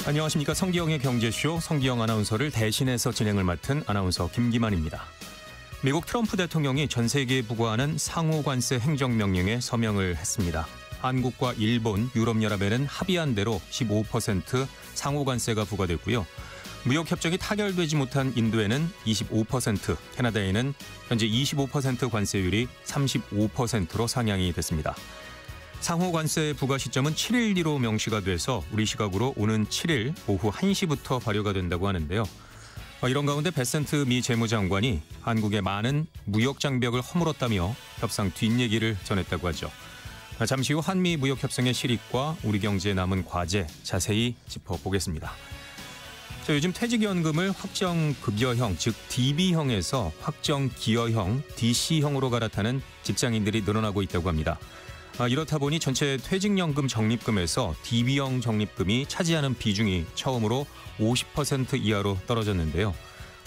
안녕하십니까. 성기영의 경제쇼 성기영 아나운서를 대신해서 진행을 맡은 아나운서 김기만입니다. 미국 트럼프 대통령이 전 세계에 부과하는 상호관세 행정명령에 서명을 했습니다. 한국과 일본, 유럽연합에는 합의한 대로 15% 상호관세가 부과됐고요. 무역협정이 타결되지 못한 인도에는 25%, 캐나다에는 현재 25% 관세율이 35%로 상향이 됐습니다. 상호관세 부과 시점은 7일 뒤로 명시가 돼서 우리 시각으로 오는 7일 오후 1시부터 발효가 된다고 하는데요. 이런 가운데 베센트 미 재무장관이 한국의 많은 무역 장벽을 허물었다며 협상 뒷얘기를 전했다고 하죠. 잠시 후 한미 무역협상의 실익과 우리 경제에 남은 과제 자세히 짚어보겠습니다. 요즘 퇴직연금을 확정급여형, 즉 DB형에서 확정기여형, DC형으로 갈아타는 직장인들이 늘어나고 있다고 합니다. 이렇다 보니 전체 퇴직연금 적립금에서 DB형 적립금이 차지하는 비중이 처음으로 50% 이하로 떨어졌는데요.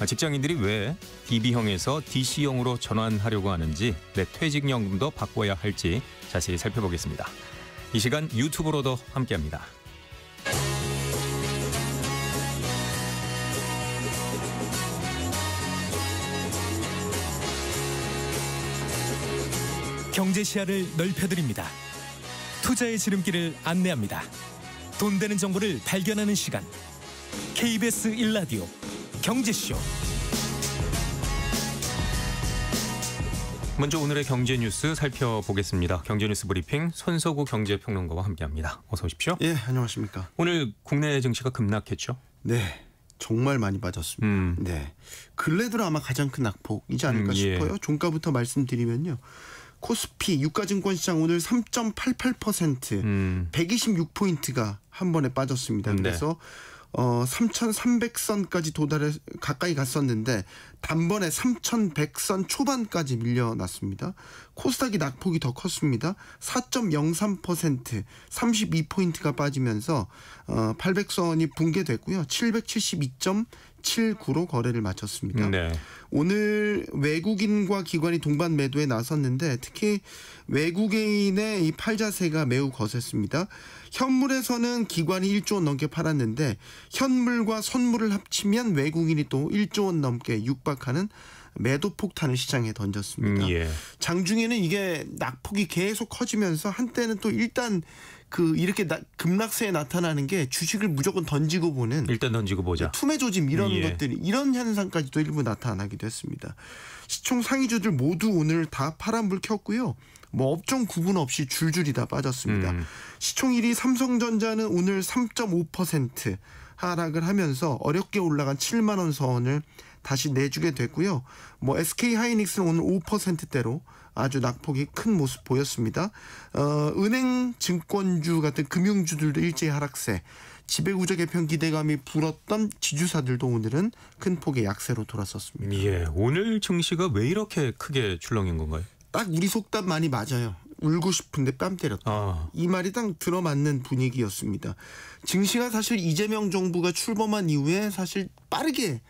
직장인들이 왜 DB형에서 DC형으로 전환하려고 하는지, 내 퇴직연금도 바꿔야 할지 자세히 살펴보겠습니다. 이 시간 유튜브로도 함께합니다. 경제 시야를 넓혀드립니다. 투자의 지름길을 안내합니다. 돈 되는 정보를 발견하는 시간. KBS 1라디오 경제쇼. 먼저 오늘의 경제 뉴스 살펴보겠습니다. 경제 뉴스 브리핑 손석우 경제평론가와 함께합니다. 어서 오십시오. 예, 안녕하십니까. 오늘 국내 증시가 급락했죠? 네, 정말 많이 빠졌습니다. 네, 근래 들어 아마 가장 큰 낙폭이지 않을까 싶어요. 종가부터 말씀드리면요. 코스피 유가증권 시장 오늘 3.88%, 126포인트가 한 번에 빠졌습니다. 그래서 3,300선까지 가까이 갔었는데 단번에 3,100선 초반까지 밀려났습니다. 코스닥이 낙폭이 더 컸습니다. 4.03%, 32포인트가 빠지면서 800선이 붕괴됐고요. 772.79로 거래를 마쳤습니다. 네. 오늘 외국인과 기관이 동반 매도에 나섰는데 특히 외국인의 이 팔자세가 매우 거셌습니다. 현물에서는 기관이 1조 원 넘게 팔았는데 현물과 선물을 합치면 외국인이 또 1조 원 넘게 육박하는 매도 폭탄을 시장에 던졌습니다. 장중에는 이게 낙폭이 계속 커지면서 한때는 또 일단 이렇게 급락세에 나타나는 게 주식을 무조건 던지고 보는, 일단 던지고 보자, 투매 조짐 이런 것들이, 이런 현상까지도 일부 나타나기도 했습니다. 시총 상위주들 모두 오늘 다 파란불 켰고요. 업종 구분 없이 줄줄이 다 빠졌습니다. 시총 1위 삼성전자는 오늘 3.5% 하락을 하면서 어렵게 올라간 7만 원 선을 다시 내주게 됐고요. SK하이닉스는 오늘 5%대로 아주 낙폭이 큰 모습 보였습니다. 은행, 증권주 같은 금융주들도 일제히 하락세, 지배구조 개편 기대감이 불었던 지주사들도 오늘은 큰 폭의 약세로 돌아섰습니다. 예, 오늘 증시가 왜 이렇게 크게 출렁인 건가요? 딱 우리 속담 많이 맞아요. 울고 싶은데 뺨 때렸다. 이 말이 딱 들어맞는 분위기였습니다. 증시가 사실 이재명 정부가 출범한 이후에 사실 빠르게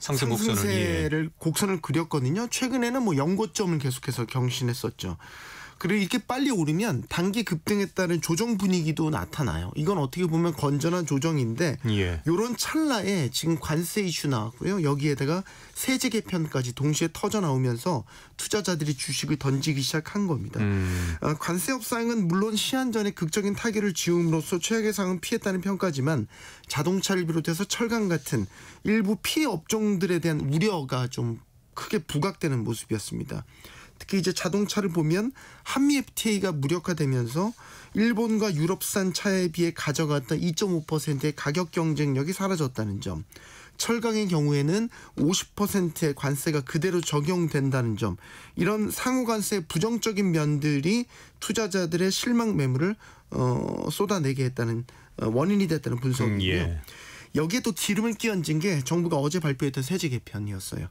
상승세를 곡선을 그렸거든요. 최근에는 연고점을 계속해서 경신했었죠. 그리고 이렇게 빨리 오르면 단기 급등에 따른 조정 분위기도 나타나요. 이건 어떻게 보면 건전한 조정인데 이런 찰나에 지금 관세 이슈 나왔고요. 여기에다가 세제 개편까지 동시에 터져 나오면서 투자자들이 주식을 던지기 시작한 겁니다. 관세 협상은 물론 시한 전에 극적인 타결을 지음으로써 최악의 상황은 피했다는 평가지만 자동차를 비롯해서 철강 같은 일부 피해 업종들에 대한 우려가 좀 크게 부각되는 모습이었습니다. 특히 이제 자동차를 보면 한미 FTA가 무력화되면서 일본과 유럽산 차에 비해 가져갔던 2.5%의 가격 경쟁력이 사라졌다는 점, 철강의 경우에는 50%의 관세가 그대로 적용된다는 점, 이런 상호관세의 부정적인 면들이 투자자들의 실망 매물을 쏟아내게 했다는 원인이 됐다는 분석이고요. 여기에 또 기름을 끼얹은 게 정부가 어제 발표했던 세제 개편이었어요.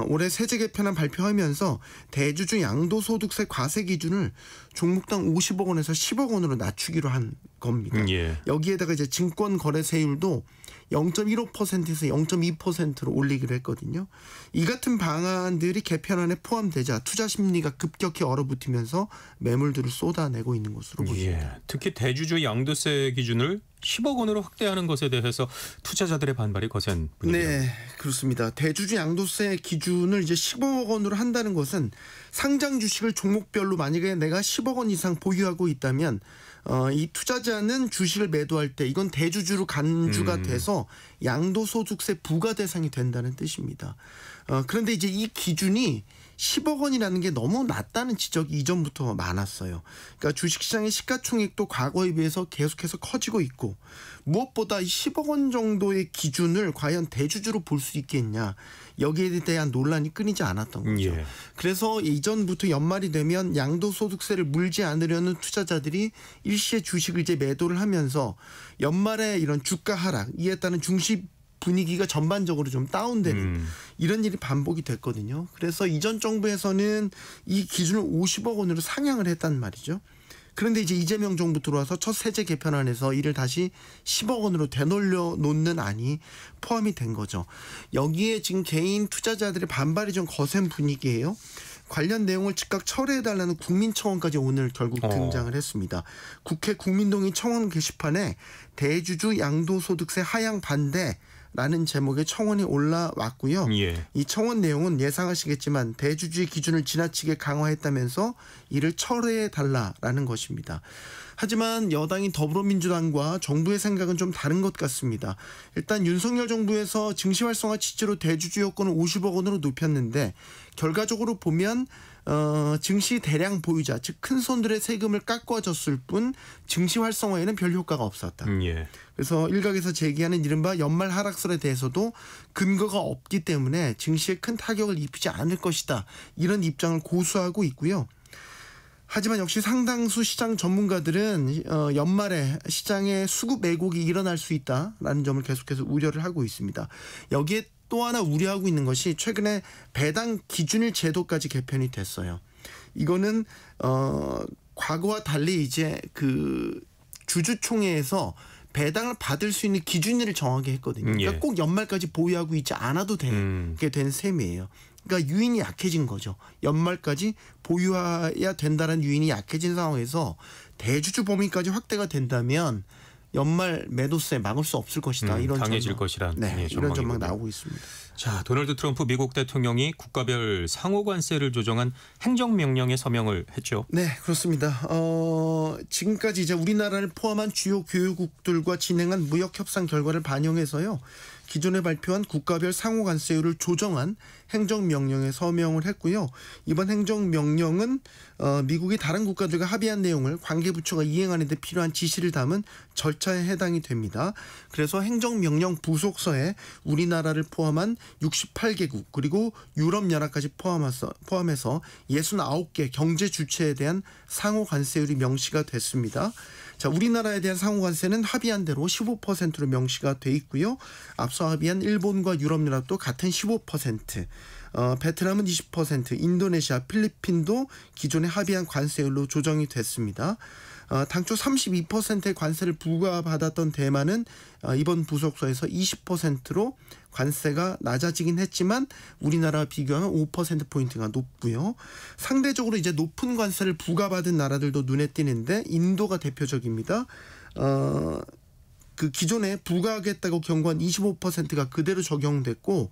올해 세제 개편안 발표하면서 대주주 양도소득세 과세 기준을 종목당 50억 원에서 10억 원으로 낮추기로 한 겁니다. 예. 여기에다가 이제 증권 거래세율도 0.15%에서 0.2%로 올리기로 했거든요. 이 같은 방안들이 개편안에 포함되자 투자 심리가 급격히 얼어붙으면서 매물들을 쏟아내고 있는 것으로 보입니다. 예. 특히 대주주 양도세 기준을 10억 원으로 확대하는 것에 대해서 투자자들의 반발이 거센 분위기입니다. 네, 그렇습니다. 대주주 양도세 기준을 이제 15억 원으로 한다는 것은 상장 주식을 종목별로 만약에 내가 10억 원 이상 보유하고 있다면 이 투자자는 주식을 매도할 때 이건 대주주로 간주가 돼서 양도소득세 부과 대상이 된다는 뜻입니다. 그런데 이제 이 기준이 10억 원이라는 게 너무 낮다는 지적이 이전부터 많았어요. 그러니까 주식시장의 시가총액도 과거에 비해서 계속해서 커지고 있고 무엇보다 이 10억 원 정도의 기준을 과연 대주주로 볼 수 있겠냐. 여기에 대한 논란이 끊이지 않았던 거죠. 예. 그래서 이전부터 연말이 되면 양도소득세를 물지 않으려는 투자자들이 일시에 주식을 이제 매도를 하면서 연말에 이런 주가 하락, 이에 따른 중시 분위기가 전반적으로 좀 다운되는 이런 일이 반복이 됐거든요. 그래서 이전 정부에서는 이 기준을 50억 원으로 상향을 했단 말이죠. 그런데 이제 이재명 정부 들어와서 첫 세제 개편안에서 이를 다시 10억 원으로 되돌려 놓는 안이 포함이 된 거죠. 여기에 지금 개인 투자자들의 반발이 좀 거센 분위기예요. 관련 내용을 즉각 철회해달라는 국민청원까지 오늘 결국 등장을 했습니다. 국회 국민동의 청원 게시판에 대주주 양도소득세 하향 반대 라는 제목의 청원이 올라왔고요. 예. 이 청원 내용은 예상하시겠지만 대주주의 기준을 지나치게 강화했다면서 이를 철회해달라라는 것입니다. 하지만 여당인 더불어민주당과 정부의 생각은 좀 다른 것 같습니다. 일단 윤석열 정부에서 증시 활성화 취지로 대주주 요건을 50억 원으로 높였는데 결과적으로 보면 증시 대량 보유자, 즉 큰 손들의 세금을 깎아줬을 뿐 증시 활성화에는 별 효과가 없었다. 예. 그래서 일각에서 제기하는 이른바 연말 하락설에 대해서도 근거가 없기 때문에 증시에 큰 타격을 입히지 않을 것이다. 이런 입장을 고수하고 있고요. 하지만 역시 상당수 시장 전문가들은 연말에 시장에 수급 왜곡이 일어날 수 있다라는 점을 계속해서 우려를 하고 있습니다. 여기에 또 하나 우려하고 있는 것이 최근에 배당 기준일 제도까지 개편이 됐어요. 이거는 과거와 달리 이제 그 주주총회에서 배당을 받을 수 있는 기준일을 정하게 했거든요. 그러니까 꼭 연말까지 보유하고 있지 않아도 되게 된 셈이에요. 그러니까 유인이 약해진 거죠. 연말까지 보유해야 된다는 유인이 약해진 상황에서 대주주 범위까지 확대가 된다면 연말 매도세 막을 수 없을 것이다. 이런 강해질 것이란 이런 전망 나오고 있습니다. 자, 도널드 트럼프 미국 대통령이 국가별 상호 관세를 조정한 행정명령에 서명을 했죠. 네, 그렇습니다. 지금까지 이제 우리나라를 포함한 주요 교역국들과 진행한 무역 협상 결과를 반영해서요. 기존에 발표한 국가별 상호 관세율을 조정한 행정명령에 서명을 했고요. 이번 행정명령은 미국이 다른 국가들과 합의한 내용을 관계부처가 이행하는 데 필요한 지시를 담은 절차에 해당이 됩니다. 그래서 행정명령 부속서에 우리나라를 포함한 68개국 그리고 유럽연합까지 포함해서 69개 경제 주체에 대한 상호 관세율이 명시가 됐습니다. 자, 우리나라에 대한 상호 관세는 합의한 대로 15%로 명시가 돼 있고요. 앞서 합의한 일본과 유럽연합도 같은 15%, 베트남은 20%, 인도네시아, 필리핀도 기존에 합의한 관세율로 조정이 됐습니다. 당초 32%의 관세를 부과받았던 대만은 이번 부속서에서 20%로 관세가 낮아지긴 했지만 우리나라와 비교하면 5%포인트가 높고요. 상대적으로 이제 높은 관세를 부과받은 나라들도 눈에 띄는데 인도가 대표적입니다. 그 기존에 부과하겠다고 경고한 25%가 그대로 적용됐고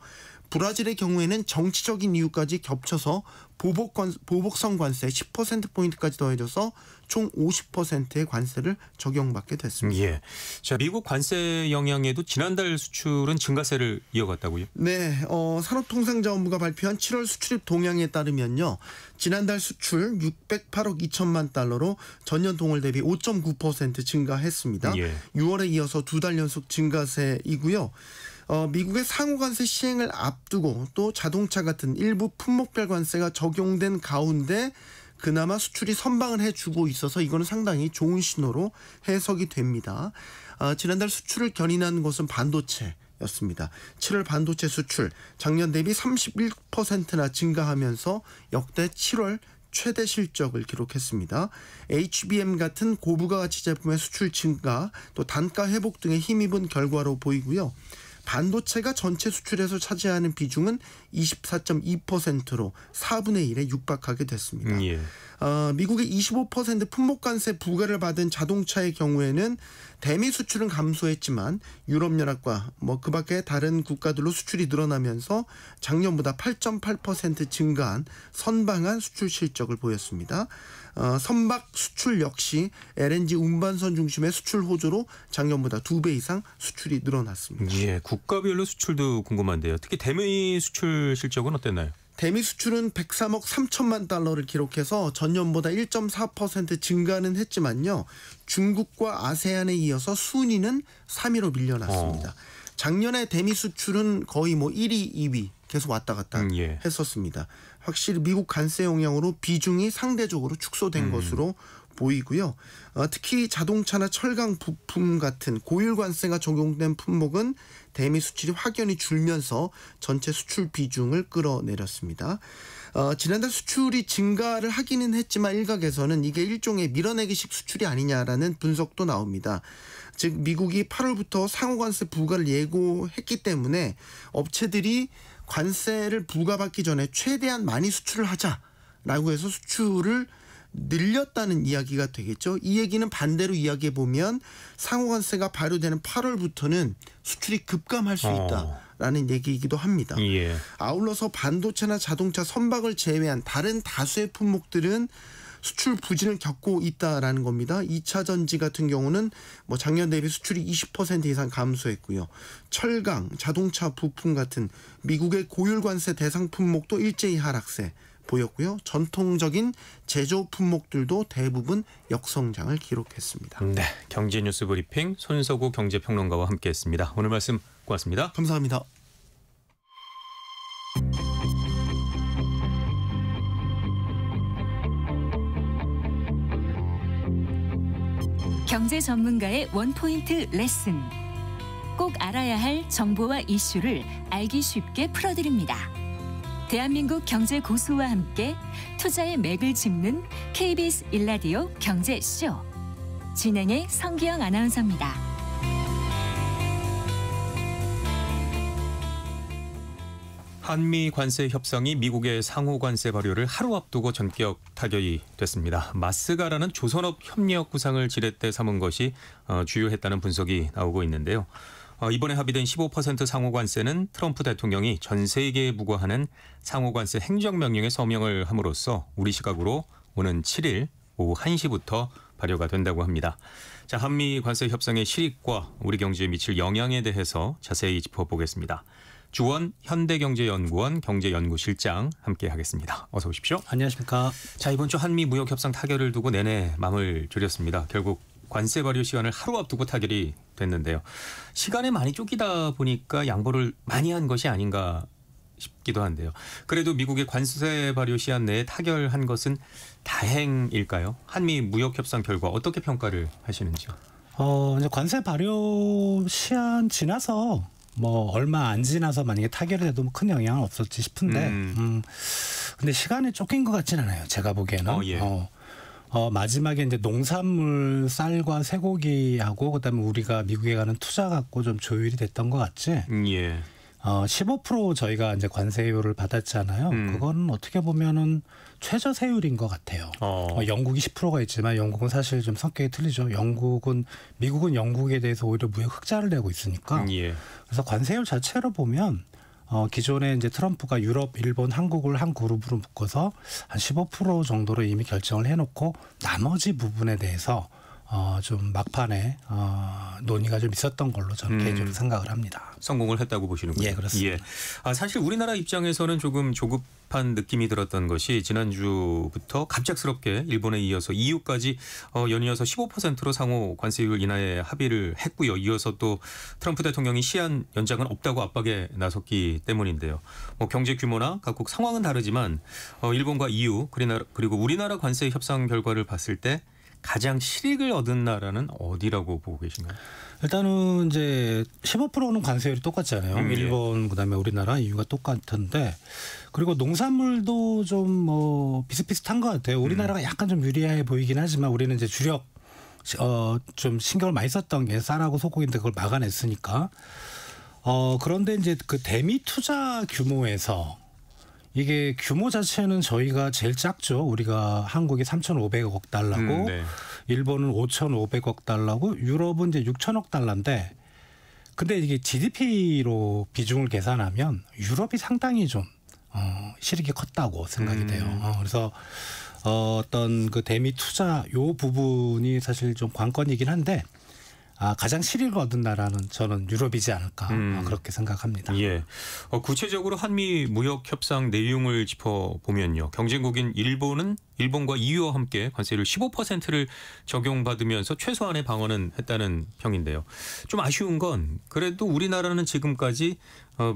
브라질의 경우에는 정치적인 이유까지 겹쳐서 보복성 관세 10%포인트까지 더해져서 총 50%의 관세를 적용받게 됐습니다. 예. 자, 미국 관세 영향에도 지난달 수출은 증가세를 이어갔다고요? 네. 산업통상자원부가 발표한 7월 수출입 동향에 따르면요. 지난달 수출 608억 2천만 달러로 전년 동월 대비 5.9% 증가했습니다. 예. 6월에 이어서 두 달 연속 증가세이고요. 미국의 상호관세 시행을 앞두고 또 자동차 같은 일부 품목별 관세가 적용된 가운데 그나마 수출이 선방을 해주고 있어서 이거는 상당히 좋은 신호로 해석이 됩니다. 지난달 수출을 견인한 것은 반도체였습니다. 7월 반도체 수출 작년 대비 31%나 증가하면서 역대 7월 최대 실적을 기록했습니다. HBM 같은 고부가가치 제품의 수출 증가, 또 단가 회복 등에 힘입은 결과로 보이고요. 반도체가 전체 수출에서 차지하는 비중은 24.2%로 4분의 1에 육박하게 됐습니다. 예. 미국의 25% 품목관세 부과를 받은 자동차의 경우에는 대미 수출은 감소했지만 유럽연합과 그 밖에 다른 국가들로 수출이 늘어나면서 작년보다 8.8% 증가한 선방한 수출 실적을 보였습니다. 선박 수출 역시 LNG 운반선 중심의 수출 호조로 작년보다 2배 이상 수출이 늘어났습니다. 예, 국가별로 수출도 궁금한데요. 특히 대미 수출 실적은 어땠나요? 대미 수출은 103억 3천만 달러를 기록해서 전년보다 1.4% 증가는 했지만요. 중국과 아세안에 이어서 순위는 3위로 밀려났습니다. 작년에 대미 수출은 거의 1위, 2위 계속 왔다 갔다 했었습니다. 확실히 미국 관세 영향으로 비중이 상대적으로 축소된 것으로 보이고요. 특히 자동차나 철강 부품 같은 고율 관세가 적용된 품목은 대미 수출이 확연히 줄면서 전체 수출 비중을 끌어내렸습니다. 지난달 수출이 증가를 하기는 했지만 일각에서는 이게 일종의 밀어내기식 수출이 아니냐라는 분석도 나옵니다. 즉 미국이 8월부터 상호관세 부과를 예고했기 때문에 업체들이 관세를 부과받기 전에 최대한 많이 수출을 하자라고 해서 수출을 늘렸다는 이야기가 되겠죠. 이 얘기는 반대로 이야기해보면 상호관세가 발효되는 8월부터는 수출이 급감할 수 있다라는 얘기이기도 합니다. 예. 아울러서 반도체나 자동차, 선박을 제외한 다른 다수의 품목들은 수출 부진을 겪고 있다라는 겁니다. 2차 전지 같은 경우는 작년 대비 수출이 20% 이상 감소했고요. 철강, 자동차 부품 같은 미국의 고율 관세 대상 품목도 일제히 하락세 보였고요. 전통적인 제조 품목들도 대부분 역성장을 기록했습니다. 네, 경제뉴스 브리핑 손석우 경제평론가와 함께했습니다. 오늘 말씀 고맙습니다. 감사합니다. 경제 전문가의 원포인트 레슨. 꼭 알아야 할 정보와 이슈를 알기 쉽게 풀어드립니다. 대한민국 경제 고수와 함께 투자의 맥을 짚는 KBS 일라디오 경제쇼. 진행의 성기영 아나운서입니다. 한미 관세 협상이 미국의 상호 관세 발효를 하루 앞두고 전격 타결이 됐습니다. 마스가라는 조선업 협력 구상을 지렛대 삼은 것이 주요했다는 분석이 나오고 있는데요. 이번에 합의된 15% 상호관세는 트럼프 대통령이 전 세계에 부과하는 상호관세 행정명령에 서명을 함으로써 우리 시각으로 오는 7일 오후 1시부터 발효가 된다고 합니다. 자, 한미 관세 협상의 실익과 우리 경제에 미칠 영향에 대해서 자세히 짚어보겠습니다. 주원 현대경제연구원 경제연구실장 함께하겠습니다. 어서 오십시오. 안녕하십니까. 자, 이번 주 한미 무역협상 타결을 두고 내내 마음을 졸였습니다. 결국 관세 발효 시간을 하루 앞두고 타결이 됐는데요. 시간에 많이 쫓기다 보니까 양보를 많이 한 것이 아닌가 싶기도 한데요. 그래도 미국의 관세 발효 시한 내에 타결한 것은 다행일까요? 한미 무역협상 결과 어떻게 평가를 하시는지요? 이제 관세 발효 시한 지나서 얼마 안 지나서 만약에 타결이 돼도 큰 영향은 없었지 싶은데 근데 시간에 쫓긴 것 같진 않아요. 제가 보기에는. 예. 마지막에 이제 농산물, 쌀과 쇠고기하고 그다음에 우리가 미국에 가는 투자 갖고 좀 조율이 됐던 것 같지. 예. 15% 저희가 이제 관세율을 받았잖아요. 그건 어떻게 보면은 최저 세율인 것 같아요. 영국이 10%가 있지만 영국은 사실 좀 성격이 틀리죠. 미국은 영국에 대해서 오히려 무역 흑자를 내고 있으니까. 예. 그래서 관세율 자체로 보면 기존에 이제 트럼프가 유럽, 일본, 한국을 한 그룹으로 묶어서 한 15% 정도로 이미 결정을 해놓고 나머지 부분에 대해서 좀 막판에 논의가 좀 있었던 걸로 저는 개인적으로 생각을 합니다. 성공을 했다고 보시는군요. 예, 그렇습니다. 예. 사실 우리나라 입장에서는 조금 조급한 느낌이 들었던 것이 지난주부터 갑작스럽게 일본에 이어서 EU까지 연이어서 15%로 상호 관세율 인하에 합의를 했고요. 이어서 또 트럼프 대통령이 시한 연장은 없다고 압박에 나섰기 때문인데요. 경제 규모나 각국 상황은 다르지만 일본과 EU 그리고 우리나라 관세 협상 결과를 봤을 때 가장 실익을 얻은 나라는 어디라고 보고 계신가요? 일단은 이제 15%는 관세율이 똑같잖아요. 일본 그다음에 우리나라 이유가 똑같은데 그리고 농산물도 좀 뭐 비슷비슷한 것 같아요. 우리나라가 약간 좀 유리해 보이긴 하지만 우리는 이제 주력 좀 신경을 많이 썼던 게 쌀하고 소고기인데 그걸 막아냈으니까. 그런데 이제 그 대미 투자 규모에서 이게 규모 자체는 저희가 제일 작죠. 우리가 한국이 3,500억 달러고 네. 일본은 5,500억 달러고 유럽은 이제 6,000억 달러인데 근데 이게 GDP로 비중을 계산하면 유럽이 상당히 좀 실익이 컸다고 생각이 돼요. 그래서 어떤 그 대미 투자 요 부분이 사실 좀 관건이긴 한데 가장 실익을 얻은 나라는 저는 유럽이지 않을까 그렇게 생각합니다. 예. 구체적으로 한미 무역 협상 내용을 짚어보면요. 경쟁국인 일본과 EU와 함께 관세를 15%를 적용받으면서 최소한의 방어는 했다는 평인데요. 좀 아쉬운 건 그래도 우리나라는 지금까지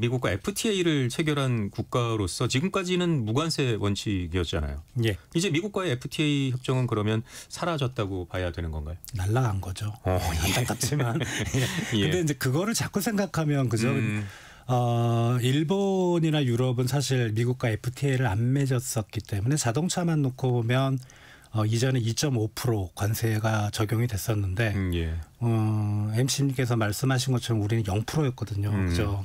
미국과 FTA를 체결한 국가로서 지금까지는 무관세 원칙이었잖아요. 예. 이제 미국과의 FTA 협정은 그러면 사라졌다고 봐야 되는 건가요? 날라간 거죠. 안타깝지만. 예. 근데 이제 그거를 자꾸 생각하면 그죠. 일본이나 유럽은 사실 미국과 FTA를 안 맺었었기 때문에 자동차만 놓고 보면 이전에 2.5% 관세가 적용이 됐었는데 예. MC님께서 말씀하신 것처럼 우리는 0%였거든요. 그죠.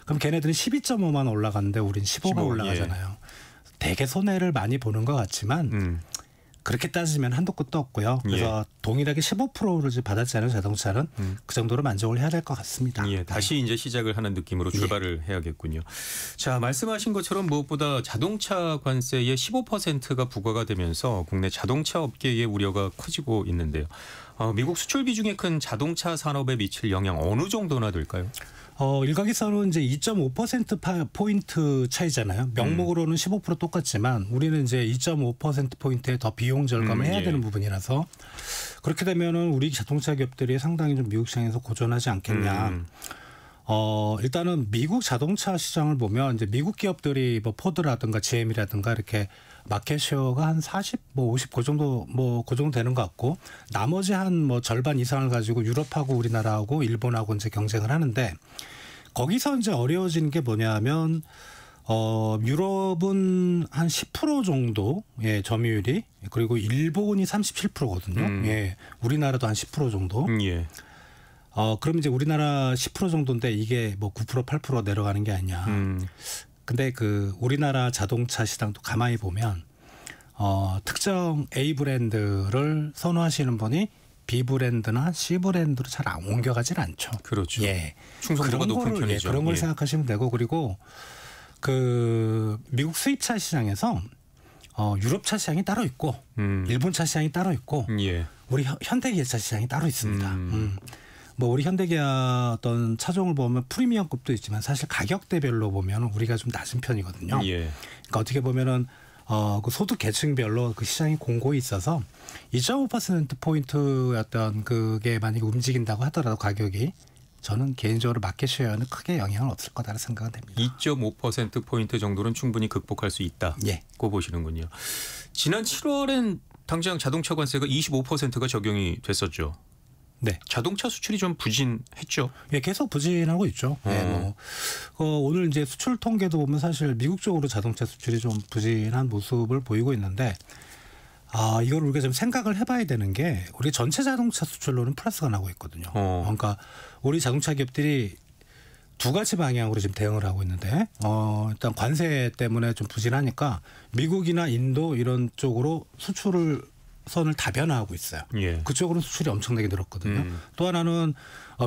그럼 걔네들은 12.5만 올라갔는데 우리는 15가 올라가잖아요. 되게 손해를 많이 보는 것 같지만 그렇게 따지면 한도 끝도 없고요. 그래서 동일하게 15%를 받았잖아요. 자동차는. 그 정도로 만족을 해야 될 것 같습니다. 예, 다시 이제 시작을 하는 느낌으로 출발을 해야겠군요. 자, 말씀하신 것처럼 무엇보다 자동차 관세의 15%가 부과가 되면서 국내 자동차 업계의 우려가 커지고 있는데요. 미국 수출 비중에 큰 자동차 산업에 미칠 영향 어느 정도나 될까요? 일각에서는 이제 2.5%포인트 차이잖아요. 명목으로는 15% 똑같지만 우리는 이제 2.5%포인트의 더 비용 절감을 해야 되는 부분이라서 그렇게 되면은 우리 자동차 기업들이 상당히 좀 미국 시장에서 고전하지 않겠냐. 일단은 미국 자동차 시장을 보면 이제 미국 기업들이 뭐 포드라든가 GM이라든가 이렇게 마켓 쉐어가 한 40, 50 그 정도 그 정도 되는 것 같고 나머지 한 뭐 절반 이상을 가지고 유럽하고 우리나라하고 일본하고 이제 경쟁을 하는데 거기서 이제 어려워지는 게 뭐냐면 유럽은 한 10% 정도 점유율이 그리고 일본이 37%거든요. 예. 우리나라도 한 10% 정도. 예. 그럼 이제 우리나라 10% 정도인데 이게 뭐 9% 8% 내려가는 게 아니냐. 근데 그 우리나라 자동차 시장도 가만히 보면 특정 A 브랜드를 선호하시는 분이 B 브랜드나 C 브랜드로 잘 안 옮겨가질 않죠. 그렇죠. 예. 충성도가 높은 편이죠. 그런 걸 생각하시면 되고 그리고 그 미국 수입차 시장에서 유럽차 시장이 따로 있고 일본차 시장이 따로 있고 우리 현대기아차 시장이 따로 있습니다. 뭐 우리 현대기아 어떤 차종을 보면 프리미엄급도 있지만 사실 가격대별로 보면 우리가 좀 낮은 편이거든요. 그러니까 어떻게 보면은 그 소득 계층별로 그 시장이 공고히 있어서 2.5%포인트였던 그게 만약에 움직인다고 하더라도 가격이 저는 개인적으로 마켓 쉐어에는 크게 영향은 없을 거다라는 생각은 됩니다. 2.5%포인트 정도는 충분히 극복할 수 있다고 보시는군요. 지난 7월엔 당장 자동차 관세가 25%가 적용이 됐었죠. 네. 자동차 수출이 좀 부진했죠. 예, 계속 부진하고 있죠. 네, 오늘 이제 수출 통계도 보면 사실 미국 쪽으로 자동차 수출이 좀 부진한 모습을 보이고 있는데, 이걸 우리가 좀 생각을 해봐야 되는 게 우리 전체 자동차 수출로는 플러스가 나고 있거든요. 그러니까 우리 자동차 기업들이 두 가지 방향으로 지금 대응을 하고 있는데, 일단 관세 때문에 좀 부진하니까 미국이나 인도 이런 쪽으로 수출을 선을 다변화하고 있어요. 그쪽으로는 수출이 엄청나게 늘었거든요. 또 하나는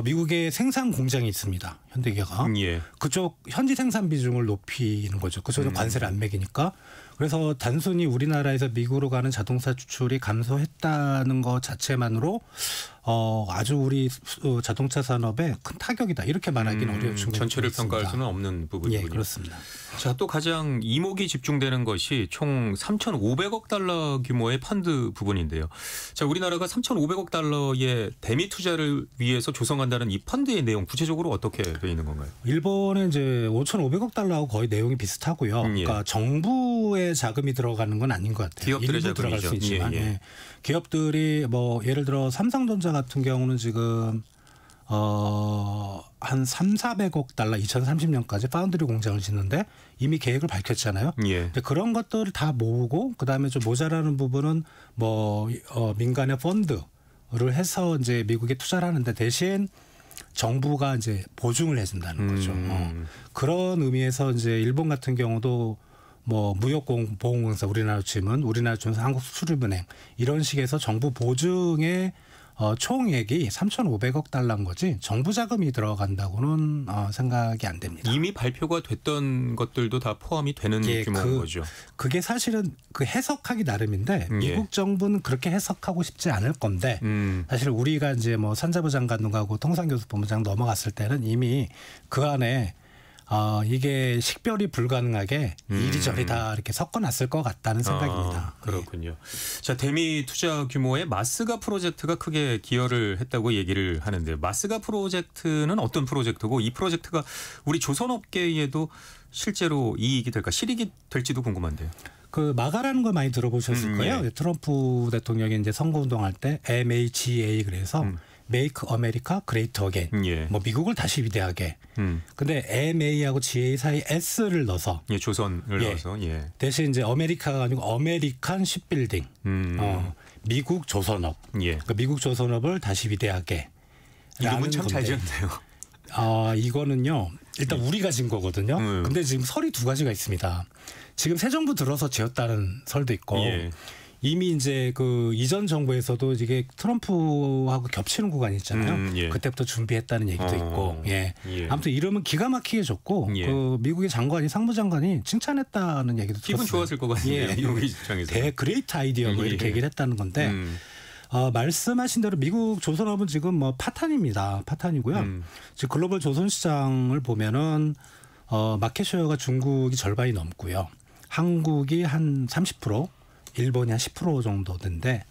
미국에 생산 공장이 있습니다. 현대기아가. 그쪽 현지 생산 비중을 높이는 거죠. 그쪽은 관세를 안 매기니까. 그래서 단순히 우리나라에서 미국으로 가는 자동차 수출이 감소했다는 것 자체만으로 아주 우리 자동차 산업에 큰 타격이다. 이렇게 말하기는 어려운 측면이 전체를 있습니다. 평가할 수는 없는 부분이군요. 예, 그렇습니다. 자, 또 가장 이목이 집중되는 것이 총 3,500억 달러 규모의 펀드 부분인데요. 자, 우리나라가 3,500억 달러의 대미 투자를 위해서 조성한 운영한다는 이 펀드의 내용 구체적으로 어떻게 되어 있는 건가요? 일본은 이제 5,500억 달러하고 거의 내용이 비슷하고요. 예. 그러니까 정부의 자금이 들어가는 건 아닌 것 같아요. 기업들의 일부 들어갈 수 자금이죠. 있지만 예, 예. 기업들이 뭐 예를 들어 삼성전자 같은 경우는 지금 한 3,400억 달러 2030년까지 파운드리 공장을 짓는데 이미 계획을 밝혔잖아요. 예. 근데 그런 것들을 다 모으고 그다음에 좀 모자라는 부분은 뭐 민간의 펀드를 해서 이제 미국에 투자를 하는데 대신 정부가 이제 보증을 해준다는 거죠. 그런 의미에서 이제 일본 같은 경우도 뭐 무역보험공사 우리나라 치면 우리나라 중에서 한국수출입은행 이런 식에서 정부 보증에 총액이 3,500억 달러인 거지 정부 자금이 들어간다고는 생각이 안 됩니다. 이미 발표가 됐던 것들도 다 포함이 되는 규모인 거죠. 그게 사실은 그 해석하기 나름인데 미국 정부는 그렇게 해석하고 싶지 않을 건데 사실 우리가 이제 뭐 산자부 장관하고 통상교섭본부장 넘어갔을 때는 이미 그 안에 이게 식별이 불가능하게 이리저리 다 이렇게 섞어놨을 것 같다는 생각입니다. 그렇군요. 자, 대미 투자 규모의 마스가 프로젝트가 크게 기여를 했다고 얘기를 하는데 마스가 프로젝트는 어떤 프로젝트고 이 프로젝트가 우리 조선업계에도 실제로 이익이 될까 실익이 될지도 궁금한데요. 그 마가라는 거 많이 들어보셨을 거예요. 예. 트럼프 대통령이 이제 선거운동할 때 MAGA 그래서 Make America Great Again. 예. 뭐 미국을 다시 위대하게. 근데 MA하고 GA 사이 S를 넣어서 예, 조선을 넣어서 대신 이제 아메리카가 아니고 아메리칸 쉽빌딩. 미국 조선업. 예. 그러니까 미국 조선업을 다시 위대하게. 이름은 참 잘 지었네요. 이거는요. 일단 우리가 진 거거든요. 근데 지금 설이 두 가지가 있습니다. 지금 새 정부 들어서 지었다는 설도 있고 이미 이제 그 이전 정부에서도 이게 트럼프하고 겹치는 구간이 있잖아요. 그때부터 준비했다는 얘기도 있고. 아무튼 이름은 기가 막히게 줬고 그 미국의 장관이 상무장관이 칭찬했다는 얘기도 들었어요. 기분 좋았을 것 같은데 미국 입장에서. 그레이트 아이디어 뭐 이렇게 얘기를 했다는 건데 말씀하신 대로 미국 조선업은 지금 뭐 파탄입니다. 파탄이고요. 지금 글로벌 조선 시장을 보면은 마켓쉐어가 중국이 절반이 넘고요. 한국이 한 30%, 일본이 한 10% 정도 된데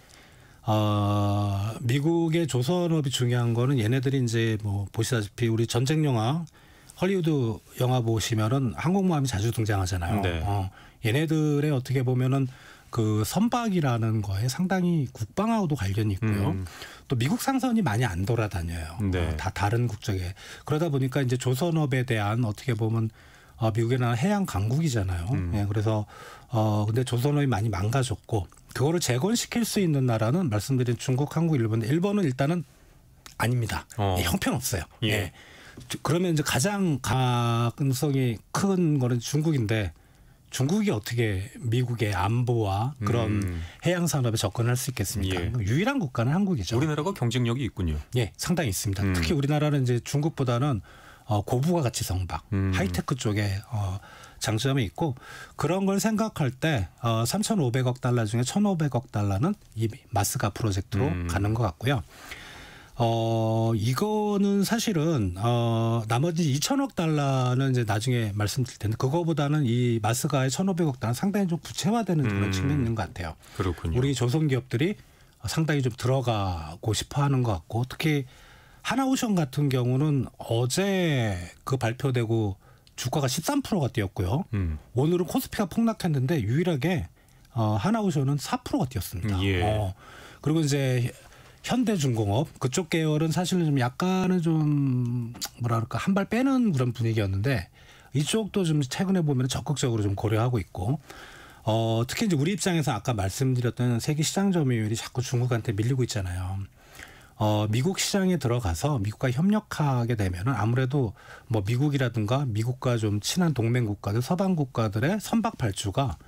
미국의 조선업이 중요한 거는 얘네들이 이제 뭐 보시다시피 우리 전쟁 영화 헐리우드 영화 보시면은 항공모함이 자주 등장하잖아요. 네. 얘네들의 어떻게 보면은 그 선박이라는 거에 상당히 국방하고도 관련이 있고요. 또 미국 상선이 많이 안 돌아다녀요. 네. 다 다른 국적에. 그러다 보니까 이제 조선업에 대한 어떻게 보면 미국에는 해양 강국이잖아요. 그래서 근데 조선업이 많이 망가졌고 그거를 재건시킬 수 있는 나라는 말씀드린 중국, 한국, 일본. 일본은 일단은 아닙니다. 형편없어요. 그러면 이제 가장 가능성이 큰 거는 중국인데 중국이 어떻게 미국의 안보와 그런 해양 산업에 접근할 수 있겠습니까? 유일한 국가는 한국이죠. 우리나라가 경쟁력이 있군요. 상당히 있습니다. 특히 우리나라는 이제 중국보다는 고부가 가치 성박, 하이테크 쪽에 장점이 있고 그런 걸 생각할 때 3,500억 달러 중에 1,500억 달러는 이 마스가 프로젝트로 가는 것 같고요. 이거는 사실은 나머지 2,000억 달러는 이제 나중에 말씀드릴 텐데 그거보다는 이 마스가의 1,500억 달러는 상당히 좀 구체화되는 그런 측면이 있는 것 같아요. 그렇군요. 우리 조선 기업들이 상당히 좀 들어가고 싶어하는 것 같고 특히 하나오션 같은 경우는 어제 그 발표되고 주가가 13%가 뛰었고요. 오늘은 코스피가 폭락했는데 유일하게 하나오션은 4%가 뛰었습니다. 그리고 이제 현대중공업 그쪽 계열은 사실은 좀 약간은 좀 뭐랄까 한 발 빼는 그런 분위기였는데 이쪽도 좀 최근에 보면 적극적으로 좀 고려하고 있고 특히 이제 우리 입장에서 아까 말씀드렸던 세계 시장 점유율이 자꾸 중국한테 밀리고 있잖아요. 미국 시장에 들어가서 미국과 협력하게 되면은 아무래도 뭐 미국이라든가 미국과 좀 친한 동맹 국가들, 서방 국가들의 선박 발주가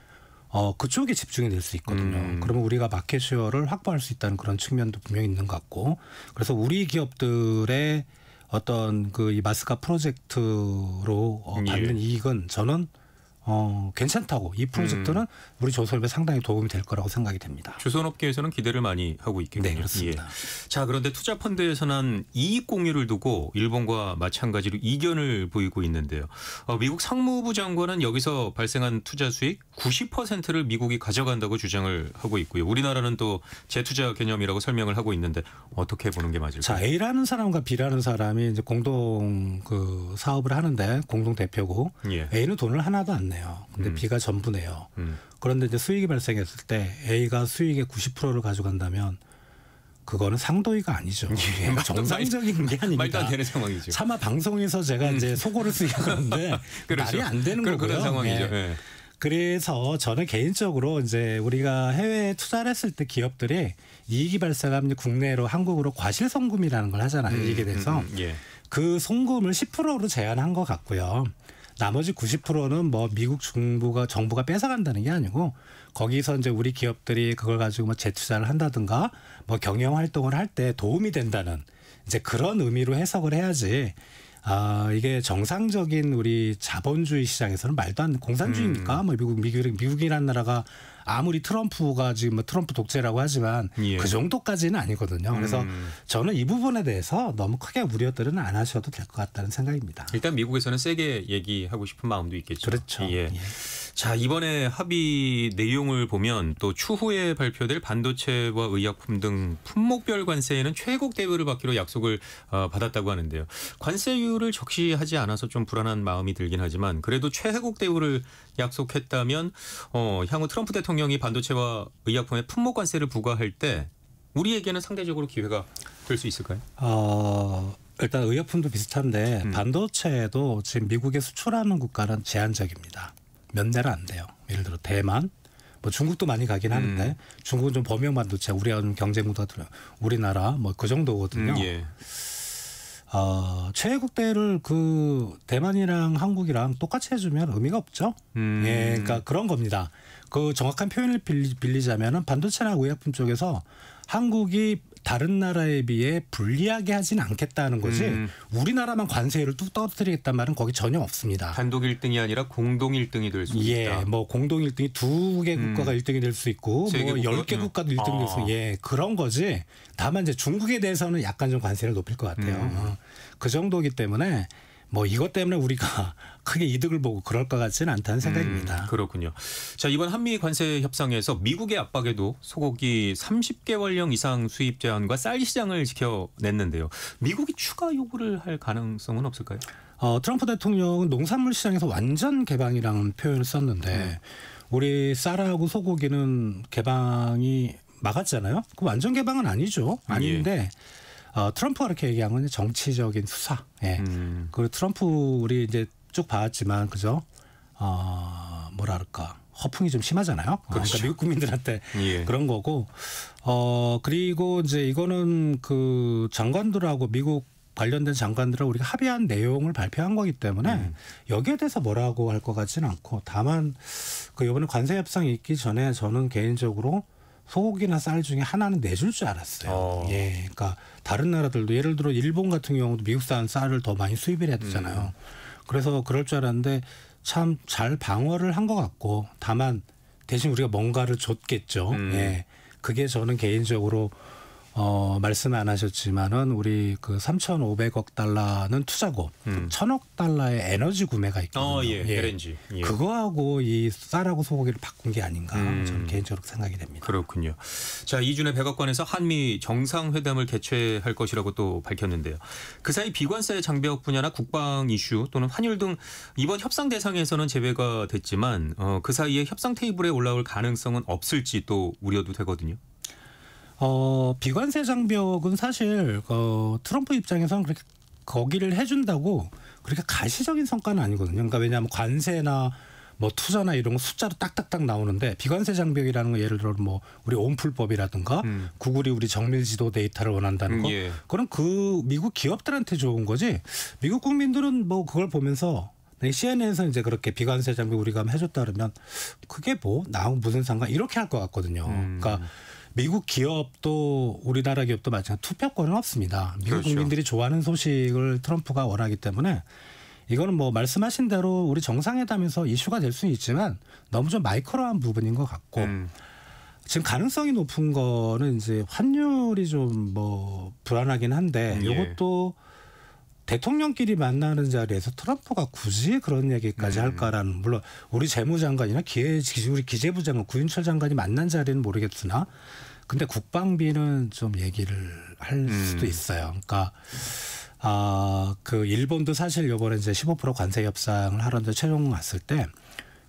그쪽에 집중이 될 수 있거든요. 그러면 우리가 마켓쉐어를 확보할 수 있다는 그런 측면도 분명히 있는 것 같고, 그래서 우리 기업들의 어떤 그 이 마스가 프로젝트로 받는 이익은 저는 괜찮다고 이 프로젝트는 우리 조선업에 상당히 도움이 될 거라고 생각이 됩니다. 조선업계에서는 기대를 많이 하고 있겠군요. 네, 그렇습니다. 예. 자, 그런데 투자펀드에서는 이익 공유를 두고 일본과 마찬가지로 이견을 보이고 있는데요. 미국 상무부 장관은 여기서 발생한 투자 수익 90%를 미국이 가져간다고 주장을 하고 있고요. 우리나라는 또 재투자 개념이라고 설명을 하고 있는데 어떻게 보는 게 맞을까요? 자, A라는 사람과 B라는 사람이 이제 공동 그 사업을 하는데 공동 대표고 예. A는 돈을 하나도 안 내요. 근데 B가 전부 내요. 그런데 이제 수익이 발생했을 때 A가 수익의 90%를 가져간다면 그거는 상도의가 아니죠. 예, 정상적인 게 아닙니다. 말도 안 되는 상황이죠. 차마 방송에서 제가 이제 속어를 쓰려고 하는데 그렇죠. 말이 안 되는 거고요. 그런 상황이죠. 예. 예. 그래서 저는 개인적으로 이제 우리가 해외에 투자를 했을 때 기업들이 이익이 발생하면 국내로 한국으로 과실 송금이라는 걸 하잖아요. 이익에 대해서 예. 그 송금을 10%로 제한한 것 같고요. 나머지 90%는 뭐 미국 정부가 뺏어간다는 게 아니고 거기서 이제 우리 기업들이 그걸 가지고 뭐 재투자를 한다든가 뭐 경영 활동을 할 때 도움이 된다는 이제 그런 의미로 해석을 해야지. 이게 정상적인 우리 자본주의 시장에서는 말도 안 되는 공산주의입니까? 뭐 미국이라는 나라가 아무리 트럼프가 지금 뭐 트럼프 독재라고 하지만 예. 그 정도까지는 아니거든요. 그래서 저는 이 부분에 대해서 너무 크게 우려들은 안 하셔도 될 것 같다는 생각입니다. 일단 미국에서는 세게 얘기하고 싶은 마음도 있겠죠. 그렇죠. 예. 예. 자, 이번에 합의 내용을 보면 또 추후에 발표될 반도체와 의약품 등 품목별 관세에는 최고 대우를 받기로 약속을 받았다고 하는데요. 관세율을 적시하지 않아서 좀 불안한 마음이 들긴 하지만 그래도 최혜국 대우를 약속했다면 향후 트럼프 대통령이 반도체와 의약품에 품목 관세를 부과할 때 우리에게는 상대적으로 기회가 될 수 있을까요? 일단 의약품도 비슷한데 반도체도 지금 미국에 수출하는 국가는 제한적입니다. 몇 나라 안 돼요. 예를 들어 대만, 뭐 중국도 많이 가긴 하는데 중국은 좀 범용 반도체, 우리가 좀 경쟁보다 우리나라 뭐 그 정도거든요. 예. 최애국대를 그 대만이랑 한국이랑 똑같이 해주면 의미가 없죠. 예, 그러니까 그런 겁니다. 그 정확한 표현을 빌리자면은 반도체나 의약품 쪽에서 한국이 다른 나라에 비해 불리하게 하지는 않겠다는 거지 우리나라만 관세율을 뚝 떨어뜨리겠다는 말은 거기 전혀 없습니다. 단독 1등이 아니라 공동 1등이 될 수 있다. 예, 뭐 공동 1등이 2개 국가가 1등이 될 수 있고 뭐 10개 국가도 1등이 될 수 있고 예, 그런 거지. 다만 이제 중국에 대해서는 약간 좀 관세를 높일 것 같아요. 그 정도이기 때문에 뭐 이것 때문에 우리가 크게 이득을 보고 그럴 것 같지는 않다는 생각입니다. 그렇군요. 자, 이번 한미 관세 협상에서 미국의 압박에도 소고기 30개월령 이상 수입 제한과 쌀 시장을 지켜냈는데요. 미국이 추가 요구를 할 가능성은 없을까요? 트럼프 대통령은 농산물 시장에서 완전 개방이라는 표현을 썼는데 우리 쌀하고 소고기는 개방이 막았잖아요. 그 완전 개방은 아니죠. 아닌데 트럼프가 그렇게 얘기한 건 정치적인 수사. 예. 그리고 트럼프 우리 이제 쭉 봐왔지만 그죠? 뭐랄까 허풍이 좀 심하잖아요. 그렇죠. 그러니까 미국 국민들한테 예. 그런 거고. 그리고 이제 이거는 그 장관들하고 미국 관련된 장관들하고 우리가 합의한 내용을 발표한 거기 때문에 여기에 대해서 뭐라고 할 것 같지는 않고 다만 그 이번에 관세 협상이 있기 전에 저는 개인적으로 소고기나 쌀 중에 하나는 내줄 줄 알았어요. 예, 그러니까 다른 나라들도 예를 들어 일본 같은 경우도 미국산 쌀을 더 많이 수입을 해야 되잖아요. 그래서 그럴 줄 알았는데 참 잘 방어를 한 것 같고 다만 대신 우리가 뭔가를 줬겠죠. 예, 그게 저는 개인적으로 말씀 안 하셨지만은 우리 그 3,500억 달러는 투자고 1,000억 달러의 에너지 구매가 있거든요. 예, LNG. 예. 그거하고 이 쌀하고 소고기를 바꾼 게 아닌가 저는 개인적으로 생각이 됩니다. 그렇군요. 자, 이준의 백악관에서 한미 정상회담을 개최할 것이라고 또 밝혔는데요. 그 사이 비관세 장벽 분야나 국방 이슈 또는 환율 등 이번 협상 대상에서는 제외가 됐지만 그 사이에 협상 테이블에 올라올 가능성은 없을지 또 우려도 되거든요. 비관세 장벽은 사실 트럼프 입장에서는 그렇게 거기를 해준다고 그렇게 가시적인 성과는 아니거든요. 그러니까 왜냐하면 관세나 뭐 투자나 이런 거 숫자로 딱딱딱 나오는데 비관세 장벽이라는 거 예를 들어 뭐 우리 온풀법이라든가 구글이 우리 정밀 지도 데이터를 원한다는 거 예. 그럼 그 미국 기업들한테 좋은 거지. 미국 국민들은 뭐 그걸 보면서 CNN에서 이제 그렇게 비관세 장벽 우리가 한번 해줬다 그러면 그게 뭐 나하고 무슨 상관 이렇게 할 것 같거든요. 그러니까 미국 기업도 우리나라 기업도 마찬가지로 투표권은 없습니다. 미국 그렇죠. 국민들이 좋아하는 소식을 트럼프가 원하기 때문에 이거는 뭐 말씀하신 대로 우리 정상회담에서 이슈가 될 수는 있지만 너무 좀 마이크로한 부분인 것 같고 지금 가능성이 높은 거는 이제 환율이 좀 뭐 불안하긴 한데 이것도 대통령끼리 만나는 자리에서 트럼프가 굳이 그런 얘기까지 할까라는, 물론 우리 재무장관이나 우리 기재부 장관, 구윤철 장관이 만난 자리는 모르겠으나 근데 국방비는 좀 얘기를 할 수도 있어요. 그러니까 그 일본도 사실 이번에 이제 15% 관세 협상을 하는데 최종 왔을 때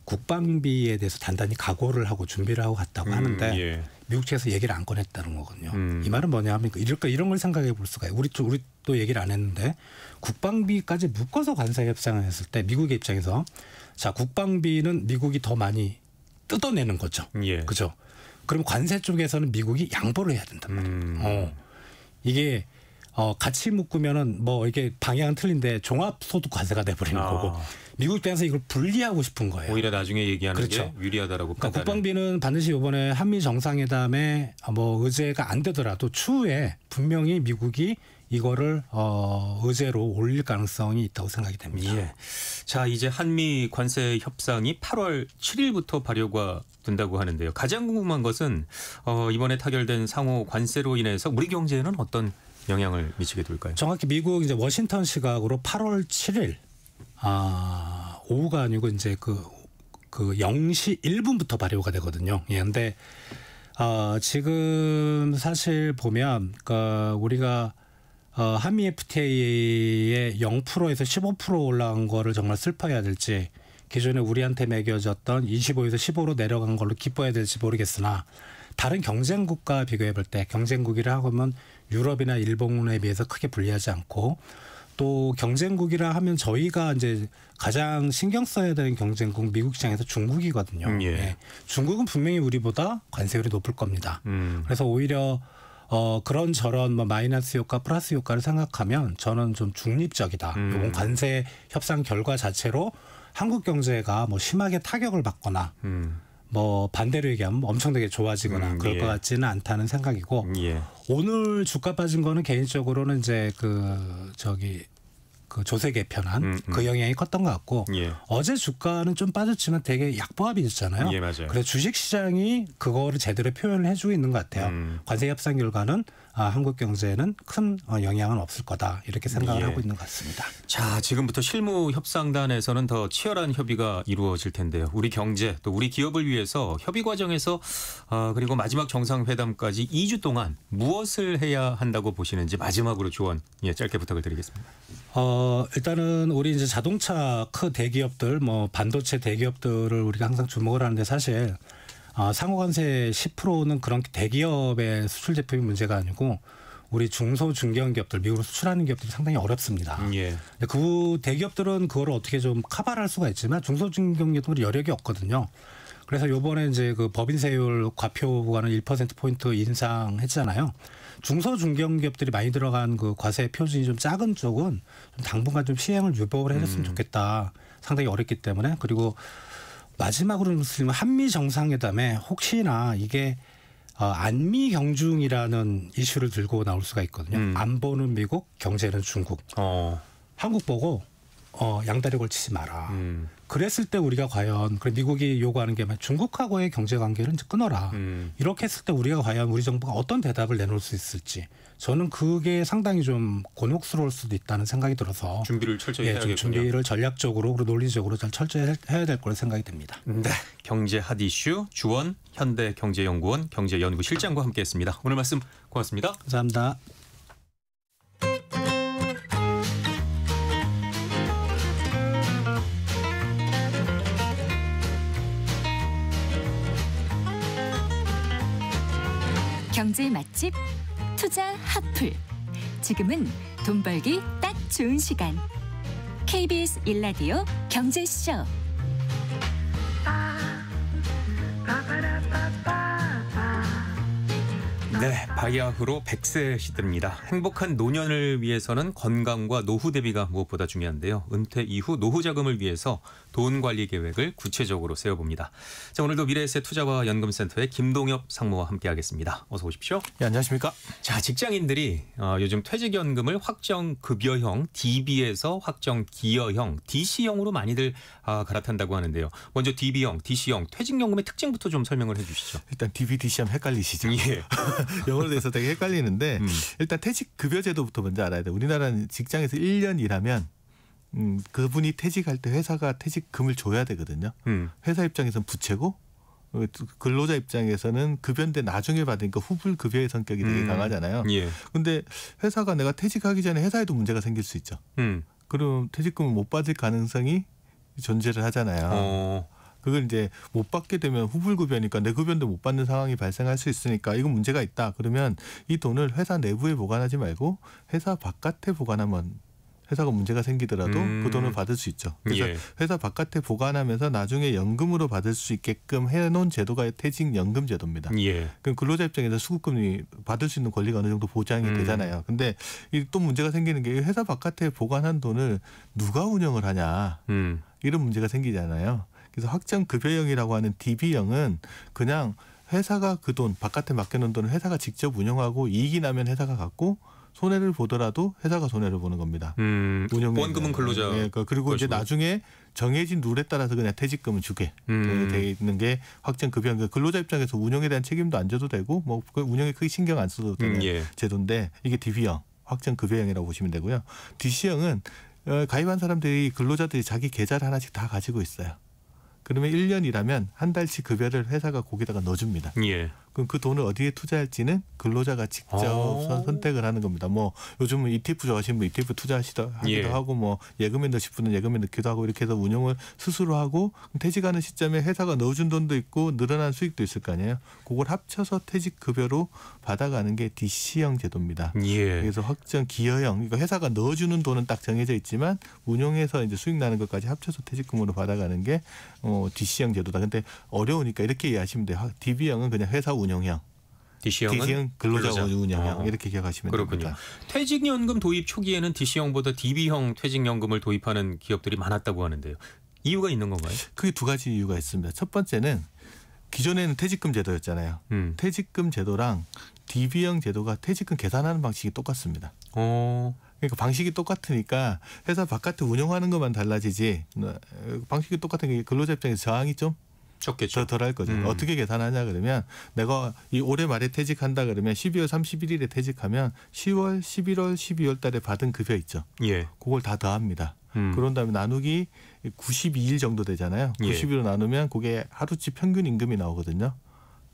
국방비에 대해서 단단히 각오를 하고 준비를 하고 갔다고 하는데 예. 미국 측에서 얘기를 안 꺼냈다는 거거든요. 이 말은 뭐냐면 이런 걸 생각해 볼 수가 있어요. 우리 또 얘기를 안 했는데 국방비까지 묶어서 관세 협상을 했을 때 미국의 입장에서 자, 국방비는 미국이 더 많이 뜯어내는 거죠. 예. 그죠? 그럼 관세 쪽에서는 미국이 양보를 해야 된단 말이에요. 이게 같이 묶으면은 뭐 이게 방향은 틀린데 종합소득 관세가 돼버리는 거고 미국 입장에서 이걸 분리하고 싶은 거예요. 오히려 나중에 얘기하는 그렇죠. 게 유리하다라고. 그러니까 국방비는 반드시 이번에 한미 정상회담에 뭐 의제가 안 되더라도 추후에 분명히 미국이 이거를 의제로 올릴 가능성이 있다고 생각이 됩니다. 예. 자, 이제 한미 관세 협상이 8월 7일부터 발효가 된다고 하는데요. 가장 궁금한 것은 이번에 타결된 상호 관세로 인해서 우리 경제에는 어떤 영향을 미치게 될까요? 정확히 미국 이제 워싱턴 시각으로 8월 7일 오후가 아니고 이제 그 0시 1분부터 발효가 되거든요. 예, 근데 지금 사실 보면 우리가 한미 FTA의 0%에서 15% 올라간 거를 정말 슬퍼해야 될지, 기존에 우리한테 매겨졌던 25에서 15로 내려간 걸로 기뻐해야 될지 모르겠으나, 다른 경쟁국과 비교해 볼 때 경쟁국이라 하면 유럽이나 일본에 비해서 크게 불리하지 않고, 또 경쟁국이라 하면 저희가 이제 가장 신경 써야 되는 경쟁국 미국 시장에서 중국이거든요. 예. 네. 중국은 분명히 우리보다 관세율이 높을 겁니다. 그래서 오히려 그런저런 뭐 마이너스 효과, 플러스 효과를 생각하면 저는 좀 중립적이다. 이번 관세 협상 결과 자체로 한국 경제가 뭐 심하게 타격을 받거나 뭐 반대로 얘기하면 엄청나게 좋아지거나 그럴 것 같지는 않다는 생각이고, 오늘 주가 빠진 거는 개인적으로는 이제 그 조세 개편안 그 영향이 컸던 것 같고, 어제 주가는 좀 빠졌지만 되게 약보합이 있잖아요. 예, 맞아요. 그래서 주식시장이 그거를 제대로 표현을 해주고 있는 것 같아요. 관세 협상 결과는 한국 경제에는 큰 영향은 없을 거다, 이렇게 생각을 하고 있는 것 같습니다. 자, 지금부터 실무 협상단에서는 더 치열한 협의가 이루어질 텐데요. 우리 경제 또 우리 기업을 위해서 협의 과정에서 그리고 마지막 정상회담까지 2주 동안 무엇을 해야 한다고 보시는지 마지막으로 조언 짧게 부탁을 드리겠습니다. 일단은 우리 이제 자동차 대기업들, 뭐 반도체 대기업들을 우리가 항상 주목을 하는데, 사실 상호관세 10%는 그런 대기업의 수출 제품이 문제가 아니고 우리 중소 중견 기업들, 미국으로 수출하는 기업들이 상당히 어렵습니다. 근데 그 대기업들은 그걸 어떻게 좀 커버할 수가 있지만 중소 중견 기업들은 여력이 없거든요. 그래서 요번에 이제 그 법인세율 과표 구간을 1%포인트 인상했잖아요. 중소 중견 기업들이 많이 들어간 그 과세 표준이 좀 작은 쪽은 좀 당분간 좀 시행을 유보를 해줬으면 좋겠다. 상당히 어렵기 때문에. 그리고 마지막으로 한미 정상회담에 혹시나 이게 안미 경중이라는 이슈를 들고 나올 수가 있거든요. 안보는 미국, 경제는 중국. 한국 보고 양다리 걸치지 마라. 그랬을 때 우리가 과연, 미국이 요구하는 게 중국하고의 경제 관계를 이제 끊어라. 이렇게 했을 때 우리가 과연 우리 정부가 어떤 대답을 내놓을 수 있을지, 저는 그게 상당히 좀 곤혹스러울 수도 있다는 생각이 들어서 준비를 철저히 해야겠군요. 준비를 전략적으로 그리고 논리적으로 잘 철저히 해야 될 거로 생각이 듭니다. 네, 경제 핫 이슈 주원 현대경제연구원 경제연구실장과 함께했습니다. 오늘 말씀 고맙습니다. 감사합니다. 경제 맛집 투자 핫플. 지금은 돈 벌기 딱 좋은 시간. KBS 1라디오 경제쇼. 네, 바야흐로 100세 시대입니다. 행복한 노년을 위해서는 건강과 노후 대비가 무엇보다 중요한데요. 은퇴 이후 노후 자금을 위해서 돈 관리 계획을 구체적으로 세워봅니다. 자, 오늘도 미래에셋 투자와 연금센터의 김동엽 상무와 함께하겠습니다. 어서 오십시오. 네, 안녕하십니까? 자, 직장인들이 요즘 퇴직연금을 확정급여형 DB에서 확정기여형 DC형으로 많이들 갈아탄다고 하는데요. 먼저 DB형, DC형 퇴직연금의 특징부터 좀 설명을 해주시죠. 일단 DB, DC하면 헷갈리시죠? 예. 영어로 돼서 되게 헷갈리는데 일단 퇴직급여제도부터 먼저 알아야 돼요. 우리나라는 직장에서 1년 일하면 그분이 퇴직할 때 회사가 퇴직금을 줘야 되거든요. 회사 입장에서는 부채고 근로자 입장에서는 급여인데 나중에 받으니까 후불급여의 성격이 되게 강하잖아요. 예. 근데 회사가 내가 퇴직하기 전에 회사에도 문제가 생길 수 있죠. 그럼 퇴직금을 못 받을 가능성이 존재를 하잖아요. 그걸 이제 못 받게 되면 후불급여니까 내 급여인데 못 받는 상황이 발생할 수 있으니까 이건 문제가 있다. 그러면 이 돈을 회사 내부에 보관하지 말고 회사 바깥에 보관하면 회사가 문제가 생기더라도 그 돈을 받을 수 있죠. 그래서 예. 회사 바깥에 보관하면서 나중에 연금으로 받을 수 있게끔 해놓은 제도가 퇴직연금 제도입니다. 예. 그럼 근로자 입장에서 수급금이 받을 수 있는 권리가 어느 정도 보장이 되잖아요. 근데 또 문제가 생기는 게 회사 바깥에 보관한 돈을 누가 운영을 하냐 이런 문제가 생기잖아요. 그래서 확정급여형이라고 하는 DB형은 그냥 회사가 그 돈 바깥에 맡겨놓은 돈을 회사가 직접 운영하고 이익이 나면 회사가 갖고 손해를 보더라도 회사가 손해를 보는 겁니다. 원금은 근로자. 네, 그리고 것이고요. 이제 나중에 정해진 룰에 따라서 그냥 퇴직금을 주게 돼 있는 게 확정급여형. 근로자 입장에서 운영에 대한 책임도 안 져도 되고 뭐 운영에 크게 신경 안 써도 되는 예. 제도인데 이게 DB형, 확정급여형이라고 보시면 되고요. DC형은 가입한 사람들이 근로자들이 자기 계좌를 하나씩 다 가지고 있어요. 그러면 1년 일하면 한 달치 급여를 회사가 거기다가 넣어줍니다. 예. 그럼 그 돈을 어디에 투자할지는 근로자가 직접 선택을 하는 겁니다. 뭐 요즘은 ETF 좋아하시는 분 ETF 투자하기도 예. 하고 뭐 예금에 넣으실 분은 예금에 넣기도 하고 이렇게 해서 운용을 스스로 하고 퇴직하는 시점에 회사가 넣어준 돈도 있고 늘어난 수익도 있을 거 아니에요. 그걸 합쳐서 퇴직급여로 받아가는 게 DC형 제도입니다. 예. 그래서 확정 기여형, 그러니까 회사가 넣어주는 돈은 딱 정해져 있지만 운용해서 이제 수익 나는 것까지 합쳐서 퇴직금으로 받아가는 게 DC형 제도다. 근데 어려우니까 이렇게 이해하시면 돼요. DB형은 그냥 회사 운용형, DC형은 근로자 운용형 이렇게 기억하시면 그렇군요. 됩니다. 퇴직연금 도입 초기에는 DC형보다 DB형 퇴직연금을 도입하는 기업들이 많았다고 하는데요. 이유가 있는 건가요? 크게 두 가지 이유가 있습니다. 첫 번째는 기존에는 퇴직금 제도였잖아요. 퇴직금 제도랑 DB형 제도가 퇴직금 계산하는 방식이 똑같습니다. 그러니까 방식이 똑같으니까 회사 바깥에 운영하는 것만 달라지지 방식이 똑같은 게 근로자 입장에서 저항이 좀 적겠죠. 더 덜할 거죠. 어떻게 계산하냐 그러면 내가 이 올해 말에 퇴직한다 그러면 12월 31일에 퇴직하면 10월, 11월, 12월 달에 받은 급여 있죠. 예. 그걸 다 더합니다. 그런 다음에 나누기 92일 정도 되잖아요. 예. 90일로 나누면 그게 하루치 평균 임금이 나오거든요.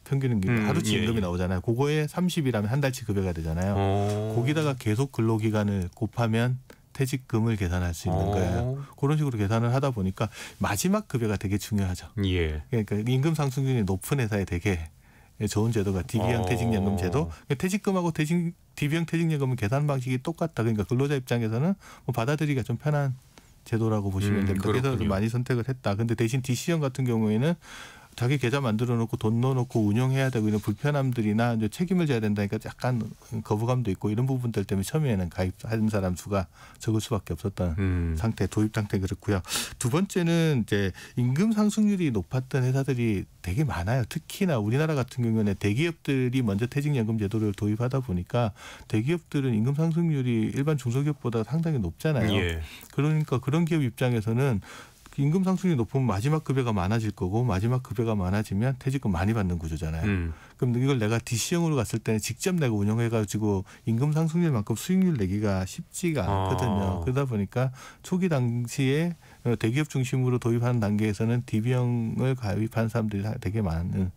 평균 임금, 하루치 예, 임금이 예. 나오잖아요. 그거에 30이라면 한 달치 급여가 되잖아요. 거기다가 계속 근로기간을 곱하면 퇴직금을 계산할 수 있는 거예요. 그런 식으로 계산을 하다 보니까 마지막 급여가 되게 중요하죠. 예. 그러니까 임금 상승률이 높은 회사에 되게 좋은 제도가 DB형 퇴직연금 제도. 퇴직금하고 DB형 퇴직연금은 계산 방식이 똑같다. 그러니까 근로자 입장에서는 뭐 받아들이기가 좀 편한 제도라고 보시면 됩니다. 그래서 그렇군요. 많이 선택을 했다. 근데 대신 DC형 같은 경우에는 자기 계좌 만들어 놓고 돈 넣어 놓고 운영해야 되고 이런 불편함들이나 이제 책임을 져야 된다니까 약간 거부감도 있고 이런 부분들 때문에 처음에는 가입하는 사람 수가 적을 수밖에 없었던 상태, 도입 상태 그렇고요. 두 번째는 이제 임금 상승률이 높았던 회사들이 되게 많아요. 특히나 우리나라 같은 경우는 대기업들이 먼저 퇴직연금 제도를 도입하다 보니까 대기업들은 임금 상승률이 일반 중소기업보다 상당히 높잖아요. 예. 그러니까 그런 기업 입장에서는 임금 상승률이 높으면 마지막 급여가 많아질 거고 마지막 급여가 많아지면 퇴직금 많이 받는 구조잖아요. 그럼 이걸 내가 DC형으로 갔을 때는 직접 내가 운영해가지고 임금 상승률만큼 수익률 내기가 쉽지가 않거든요. 그러다 보니까 초기 당시에 대기업 중심으로 도입하는 단계에서는 DB형을 가입한 사람들이 되게 많은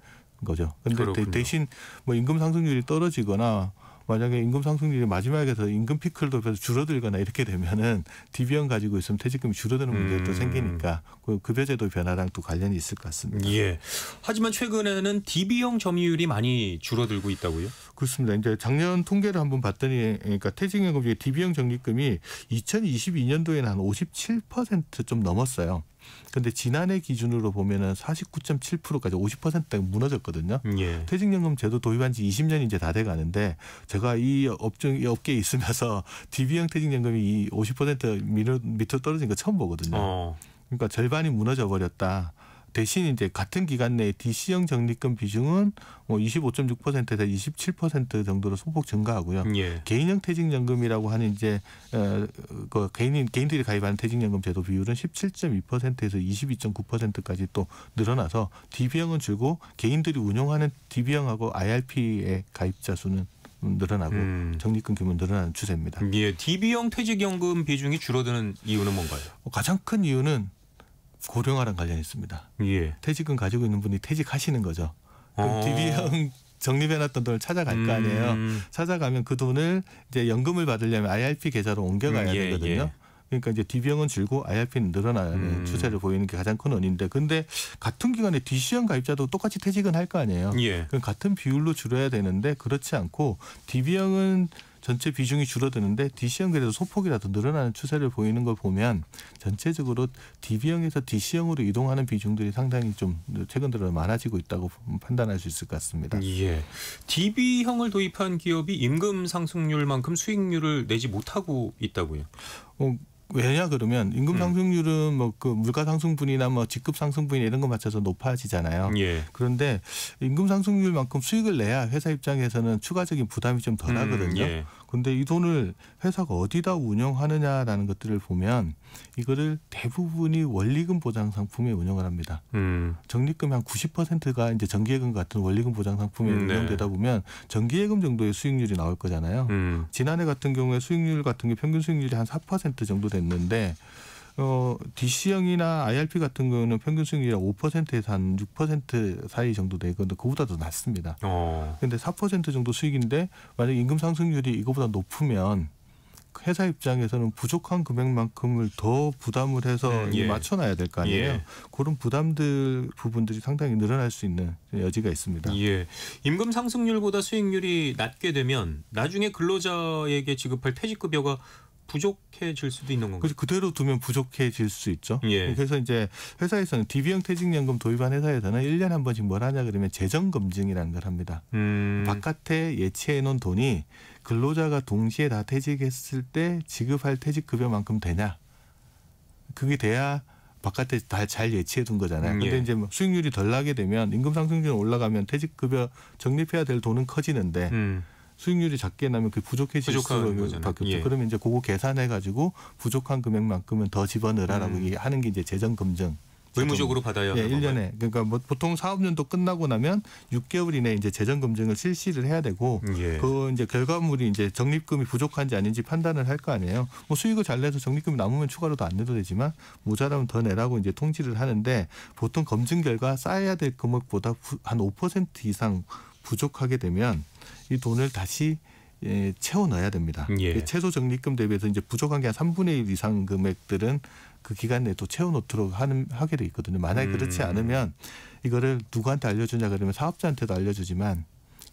거죠. 그런데 대신 뭐 임금 상승률이 떨어지거나 만약에 임금 상승률이 마지막에서 임금 피크를 돌파해서 줄어들거나 이렇게 되면은 DB형 가지고 있으면 퇴직금이 줄어드는 문제가 또 생기니까 그 급여제도 변화랑 또 관련이 있을 것 같습니다. 예. 하지만 최근에는 DB형 점유율이 많이 줄어들고 있다고요? 그렇습니다. 이제 작년 통계를 한번 봤더니 그러니까 퇴직연금 중에 DB형 적립금이 2022년도에는 한 57% 좀 넘었어요. 근데 지난해 기준으로 보면은 49.7%까지 50%가 무너졌거든요. 예. 퇴직연금 제도 도입한 지 20년이 이제 다 돼 가는데 제가 이 업계에 있으면서 DB형 퇴직연금이 50% 밑으로 떨어진 거 처음 보거든요. 그러니까 절반이 무너져 버렸다. 대신 이제 같은 기간 내에 DC형 적립금 비중은 뭐 25.6%에서 27% 정도로 소폭 증가하고요. 예. 개인형 퇴직연금이라고 하는 이제 그 개인들이 가입하는 퇴직연금 제도 비율은 17.2%에서 22.9%까지 또 늘어나서 DB형은 줄고 개인들이 운용하는 DB형하고 IRP의 가입자 수는 늘어나고 적립금 규모는 늘어나는 추세입니다. 예, DB형 퇴직연금 비중이 줄어드는 이유는 뭔가요? 가장 큰 이유는 고령화랑 관련이 있습니다. 예. 퇴직금 가지고 있는 분이 퇴직하시는 거죠. 그럼 DB형 적립해놨던 돈을 찾아갈 거 아니에요. 찾아가면 그 돈을 이제 연금을 받으려면 IRP 계좌로 옮겨가야 되거든요. 예. 그러니까 이제 DB형은 줄고 IRP는 늘어나는 추세를 보이는 게 가장 큰 원인인데, 근데 같은 기간에 DC형 가입자도 똑같이 퇴직은 할 거 아니에요. 예. 그럼 같은 비율로 줄여야 되는데 그렇지 않고 DB형은 전체 비중이 줄어드는데 DC형 그래도 소폭이라도 늘어나는 추세를 보이는 걸 보면 전체적으로 DB형에서 DC형으로 이동하는 비중들이 상당히 좀 최근 들어 많아지고 있다고 판단할 수 있을 것 같습니다. 예. DB형을 도입한 기업이 임금 상승률만큼 수익률을 내지 못하고 있다고요? 왜냐 그러면 임금 상승률은 뭐 그 물가 상승분이나 뭐 직급 상승분이나 이런 거 맞춰서 높아지잖아요. 예. 그런데 임금 상승률만큼 수익을 내야 회사 입장에서는 추가적인 부담이 좀 덜하거든요. 예. 그런데 이 돈을 회사가 어디다 운영하느냐라는 것들을 보면 이거를 대부분이 원리금 보장 상품에 운영을 합니다. 적립금이 한 90%가 이제 정기예금 같은 원리금 보장 상품에 운영되다 보면 정기예금 정도의 수익률이 나올 거잖아요. 지난해 같은 경우에 수익률 같은 게 평균 수익률이 한 4% 정도 됐는데 DC형이나 IRP 같은 경우는 평균 수익률이 5%에서 한 6% 사이 정도 되거든요. 그보다 더 낮습니다. 그런데 4% 정도 수익인데 만약 임금 상승률이 이거보다 높으면 회사 입장에서는 부족한 금액만큼을 더 부담을 해서 맞춰놔야 될 거 아니에요. 예. 그런 부분들이 상당히 늘어날 수 있는 여지가 있습니다. 예. 임금 상승률보다 수익률이 낮게 되면 나중에 근로자에게 지급할 퇴직급여가 부족해질 수도 있는 건가요? 그래서 그대로 두면 부족해질 수 있죠. 예. 그래서 이제 회사에서는 DB형 퇴직연금 도입한 회사에서는 1년에 한 번씩 뭘 하냐 그러면 재정검증이라는 걸 합니다. 바깥에 예치해 놓은 돈이 근로자가 동시에 다 퇴직했을 때 지급할 퇴직급여만큼 되냐. 그게 돼야 바깥에 다 잘 예치해 둔 거잖아요. 근데 이제 뭐 수익률이 덜 나게 되면 임금 상승률이 올라가면 퇴직급여 적립해야 될 돈은 커지는데 수익률이 작게 나면 그 부족해질 수밖에 없죠. 그러면 이제 그거 계산해 가지고 부족한 금액만큼은 더 집어넣으라라고 하는 게 이제 재정 검증. 의무적으로 받아야 하는 1년에. 그러니까 뭐 보통 사업연도 끝나고 나면 6개월 이내에 이제 재정 검증을 실시를 해야 되고 그 이제 결과물이 이제 적립금이 부족한지 아닌지 판단을 할 거 아니에요. 뭐 수익을 잘 내서 적립금이 남으면 추가로 더 안 내도 되지만 모자라면 더 내라고 이제 통지를 하는데 보통 검증 결과 쌓아야 될 금액보다 한 5% 이상 부족하게 되면 이 돈을 다시 채워 넣어야 됩니다. 최소 적립금 대비해서 이제 부족한 게 한 3분의 1 이상 금액들은 그 기간 내에 또 채워 놓도록 하게 돼 있거든요. 만약에 그렇지 않으면 이거를 누구한테 알려주냐 그러면 사업자한테도 알려주지만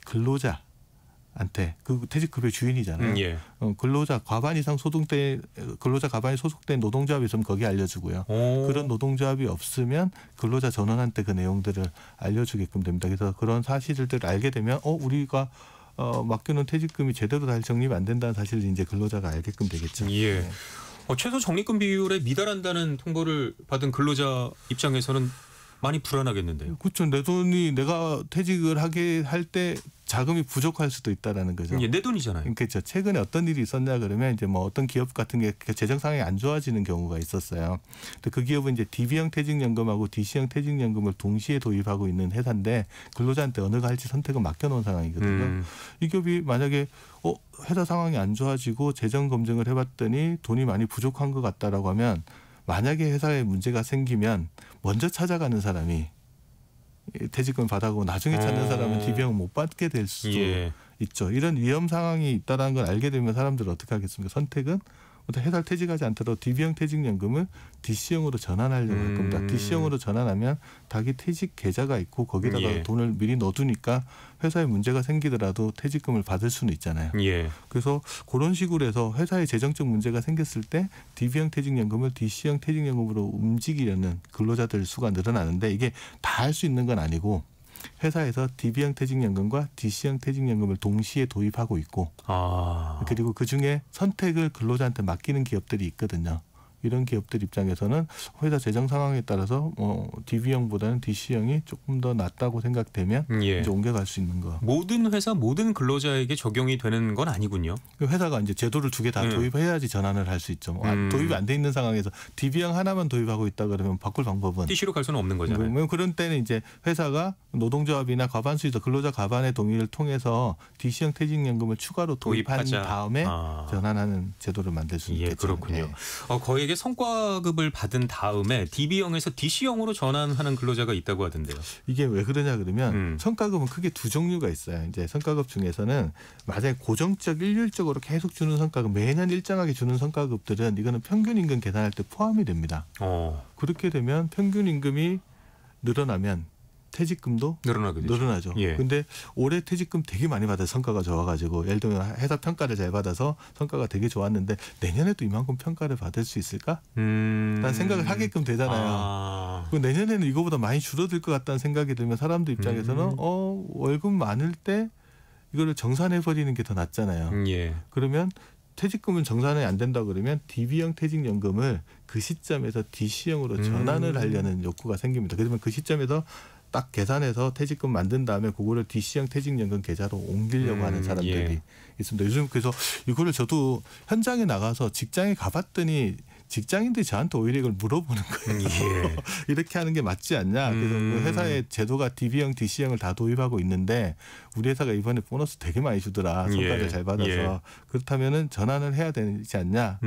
근로자한테 그 퇴직급여 주인이잖아요. 근로자 과반 이상 근로자 과반이 소속된 노동조합이 있으면 거기 알려주고요. 그런 노동조합이 없으면 근로자 전원한테 그 내용들을 알려주게끔 됩니다. 그래서 그런 사실들을 알게 되면 우리가 맡겨놓은 퇴직금이 제대로 잘 적립 안 된다는 사실을 이제 근로자가 알게끔 되겠죠. 예. 최소 적립금 비율에 미달한다는 통보를 받은 근로자 입장에서는 많이 불안하겠는데요. 그렇죠. 내 돈이 내가 퇴직을 하게 할 때 자금이 부족할 수도 있다라는 거죠. 내 돈이잖아요. 그렇죠. 최근에 어떤 일이 있었냐 그러면 이제 뭐 어떤 기업 같은 게 재정 상황이 안 좋아지는 경우가 있었어요. 근데 그 기업은 이제 DB형 퇴직연금하고 DC형 퇴직연금을 동시에 도입하고 있는 회사인데 근로자한테 어느 거 할지 선택을 맡겨놓은 상황이거든요. 이 기업이 만약에 회사 상황이 안 좋아지고 재정 검증을 해봤더니 돈이 많이 부족한 것 같다라고 하면 만약에 회사에 문제가 생기면 먼저 찾아가는 사람이 퇴직금 받아고 나중에 찾는 사람은 DB형 못 받게 될 수도 있죠. 이런 위험 상황이 있다는 걸 알게 되면 사람들은 어떻게 하겠습니까? 선택은 회사를 퇴직하지 않더라도 DB형 퇴직연금을 DC형으로 전환하려고 할 겁니다. DC형으로 전환하면 자기 퇴직 계좌가 있고 거기다가 돈을 미리 넣어두니까 회사에 문제가 생기더라도 퇴직금을 받을 수는 있잖아요. 그래서 그런 식으로 해서 회사에 재정적 문제가 생겼을 때 DB형 퇴직연금을 DC형 퇴직연금으로 움직이려는 근로자들 수가 늘어나는데 이게 다 할 수 있는 건 아니고 회사에서 DB형 퇴직연금과 DC형 퇴직연금을 동시에 도입하고 있고 그리고 그중에 선택을 근로자한테 맡기는 기업들이 있거든요. 이런 기업들 입장에서는 회사 재정 상황에 따라서 DB형보다는 DC형이 조금 더 낫다고 생각되면 예. 이제 옮겨갈 수 있는 거. 모든 회사 모든 근로자에게 적용이 되는 건 아니군요. 회사가 이제 제도를 2개 다 도입해야지 전환을 할 수 있죠. 도입이 안 돼 있는 상황에서 DB형 하나만 도입하고 있다 그러면 바꿀 방법은 DC로 갈 수는 없는 거잖아요. 그런 때는 이제 회사가 노동조합이나 과반수에서 근로자 과반의 동의를 통해서 DC형 퇴직연금을 추가로 도입한 다음에 전환하는 제도를 만들 수 있겠죠. 그렇군요. 네. 거액의 성과급을 받은 다음에 DB형에서 DC형으로 전환하는 근로자가 있다고 하던데요. 이게 왜 그러냐 그러면 성과급은 크게 2종류가 있어요. 이제 성과급 중에서는 만약에 고정적 일률적으로 계속 주는 성과급, 매년 일정하게 주는 성과급들은 이거는 평균 임금 계산할 때 포함이 됩니다. 그렇게 되면 평균 임금이 늘어나면 퇴직금도 늘어나죠. 그런데 올해 퇴직금 되게 많이 받아서 성과가 좋아가지고 예를 들면 회사 평가를 잘 받아서 성과가 되게 좋았는데 내년에도 이만큼 평가를 받을 수 있을까? 라는 생각을 하게끔 되잖아요. 내년에는 이거보다 많이 줄어들 것 같다는 생각이 들면 사람들 입장에서는 월급 많을 때 이거를 정산해버리는 게 더 낫잖아요. 그러면 퇴직금은 정산이 안 된다 그러면 DB형 퇴직연금을 그 시점에서 DC형으로 전환을 하려는 욕구가 생깁니다. 그러면 그 시점에서 딱 계산해서 퇴직금 만든 다음에 그거를 DC형 퇴직연금 계좌로 옮기려고 하는 사람들이 있습니다. 요즘 그래서 이거를 저도 현장에 나가서 직장에 가봤더니 직장인들이 저한테 오히려 이걸 물어보는 거예요. 이렇게 하는 게 맞지 않냐. 그래서 그 회사의 제도가 DB형, DC형을 다 도입하고 있는데 우리 회사가 이번에 보너스 되게 많이 주더라. 성과를 잘 받아서. 그렇다면은 전환을 해야 되지 않냐.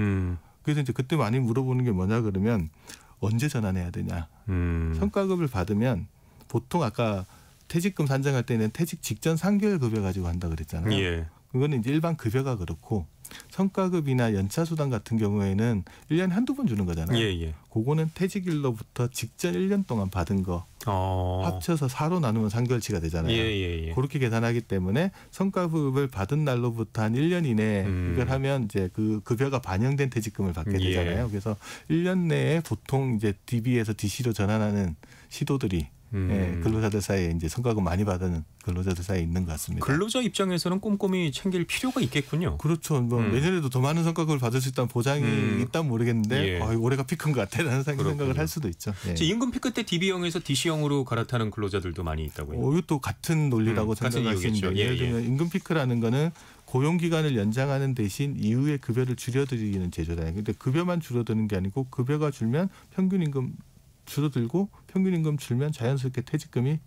그래서 이제 그때 많이 물어보는 게 뭐냐 그러면 언제 전환해야 되냐. 성과급을 받으면 보통 아까 퇴직금 산정할 때는 퇴직 직전 3개월 급여 가지고 한다 그랬잖아요. 그거는 이제 일반 급여가 그렇고 성과급이나 연차수당 같은 경우에는 1년에 한두 번 주는 거잖아요. 그거는 퇴직일로부터 직전 1년 동안 받은 거 합쳐서 4로 나누면 3개월치가 되잖아요. 그렇게 계산하기 때문에 성과급을 받은 날로부터 한 1년 이내에 이걸 하면 이제 그 급여가 반영된 퇴직금을 받게 되잖아요. 그래서 1년 내에 보통 이제 DB에서 DC로 전환하는 시도들이 근로자들 사이에 이제 성과급 많이 받는 근로자들 사이에 있는 것 같습니다. 근로자 입장에서는 꼼꼼히 챙길 필요가 있겠군요. 그렇죠. 내년에도 더 많은 성과급을 받을 수 있다는 보장이 있다면 모르겠는데 올해가 피크인 것 같다라는 생각을 할 수도 있죠. 임금 피크 때 DB형에서 DC형으로 갈아타는 근로자들도 많이 있다고요. 이것도 같은 논리라고 생각할 수 있는데 예를 들면 임금 피크라는 거는 고용 기간을 연장하는 대신 이후에 급여를 줄여드리는 제도잖아요. 근데 급여만 줄어드는 게 아니고 급여가 줄면 평균 임금 줄어들고 평균 임금 줄면 자연스럽게 퇴직금이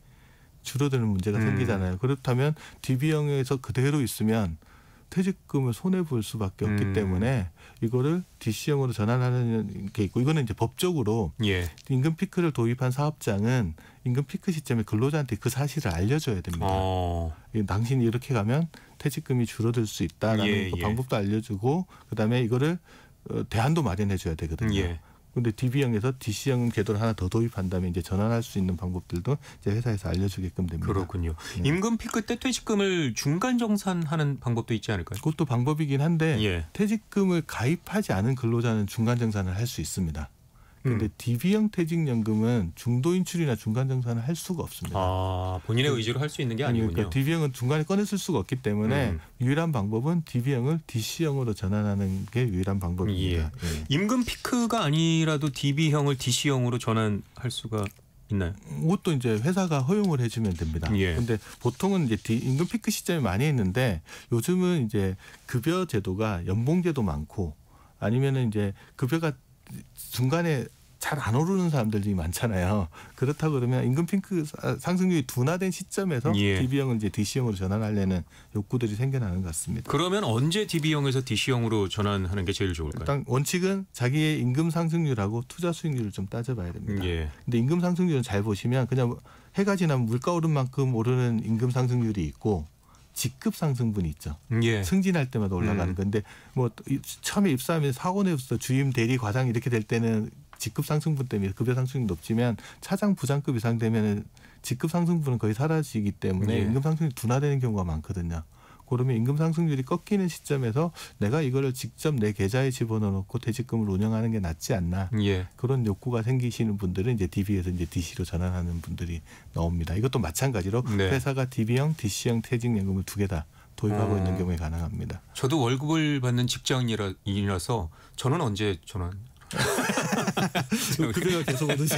줄어드는 문제가 생기잖아요. 그렇다면 DB형에서 그대로 있으면 퇴직금을 손해볼 수밖에 없기 때문에 이거를 DC형으로 전환하는 게 있고 이거는 이제 법적으로 임금 피크를 도입한 사업장은 임금 피크 시점에 근로자한테 그 사실을 알려줘야 됩니다. 당신이 이렇게 가면 퇴직금이 줄어들 수 있다라는 그 방법도 알려주고 그다음에 이거를 대안도 마련해 줘야 되거든요. 근데 DB형에서 DC형 제도를 하나 더 도입한다면 이제 전환할 수 있는 방법들도 이제 회사에서 알려주게끔 됩니다. 그렇군요. 임금 피크 때 퇴직금을 중간 정산하는 방법도 있지 않을까요? 그것도 방법이긴 한데 퇴직금을 가입하지 않은 근로자는 중간 정산을 할 수 있습니다. 그런데 DB형 퇴직연금은 중도 인출이나 중간 정산을 할 수가 없습니다. 본인의 의지로 할 수 있는 게 아니군요. 그러니까 DB형은 중간에 꺼냈을 수가 없기 때문에 유일한 방법은 DB형을 DC형으로 전환하는 게 유일한 방법입니다. 임금 피크가 아니라도 DB형을 DC형으로 전환할 수가 있나요? 그것도 이제 회사가 허용을 해주면 됩니다. 그런데 보통은 이제 임금 피크 시점에 많이 했는데 요즘은 이제 급여 제도가 연봉제도 많고 아니면은 이제 급여가 중간에 잘 안 오르는 사람들이 많잖아요. 그렇다 그러면 임금 피크 상승률이 둔화된 시점에서 DB형을 이제 DC형으로 전환하려는 욕구들이 생겨나는 것 같습니다. 그러면 언제 DB형에서 DC형으로 전환하는 게 제일 좋을까요? 일단 원칙은 자기의 임금 상승률하고 투자 수익률을 좀 따져봐야 됩니다. 근데 임금 상승률은 잘 보시면 그냥 해가 지나면 물가 오른 만큼 오르는 임금 상승률이 있고 직급 상승분이 있죠. 승진할 때마다 올라가는 건데 뭐 처음에 입사하면 사원에서 주임 대리 과장 이렇게 될 때는 직급 상승분 때문에 급여 상승이 높지만 차장 부장급 이상 되면 직급 상승분은 거의 사라지기 때문에 임금 상승이 둔화되는 경우가 많거든요. 그러면 임금 상승률이 꺾이는 시점에서 내가 이거를 직접 내 계좌에 집어넣고 퇴직금을 운영하는 게 낫지 않나. 그런 욕구가 생기시는 분들은 이제 DB에서 이제 DC로 전환하는 분들이 나옵니다. 이것도 마찬가지로 회사가 DB형, DC형 퇴직연금을 2개 다 도입하고 있는 경우에 가능합니다. 저도 월급을 받는 직장인이라서 저는 언제 전환? 그대가 계속 오듯이.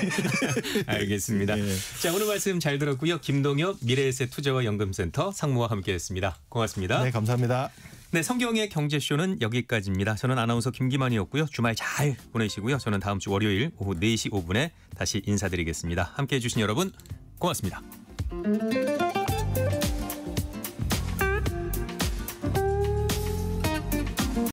알겠습니다. 네. 자, 오늘 말씀 잘 들었고요. 김동엽 미래에셋 투자와 연금센터 상무와 함께했습니다. 고맙습니다. 네, 감사합니다. 네, 성경의 경제쇼는 여기까지입니다. 저는 아나운서 김기만이었고요. 주말 잘 보내시고요. 저는 다음 주 월요일 오후 4시 5분에 다시 인사드리겠습니다. 함께해 주신 여러분 고맙습니다.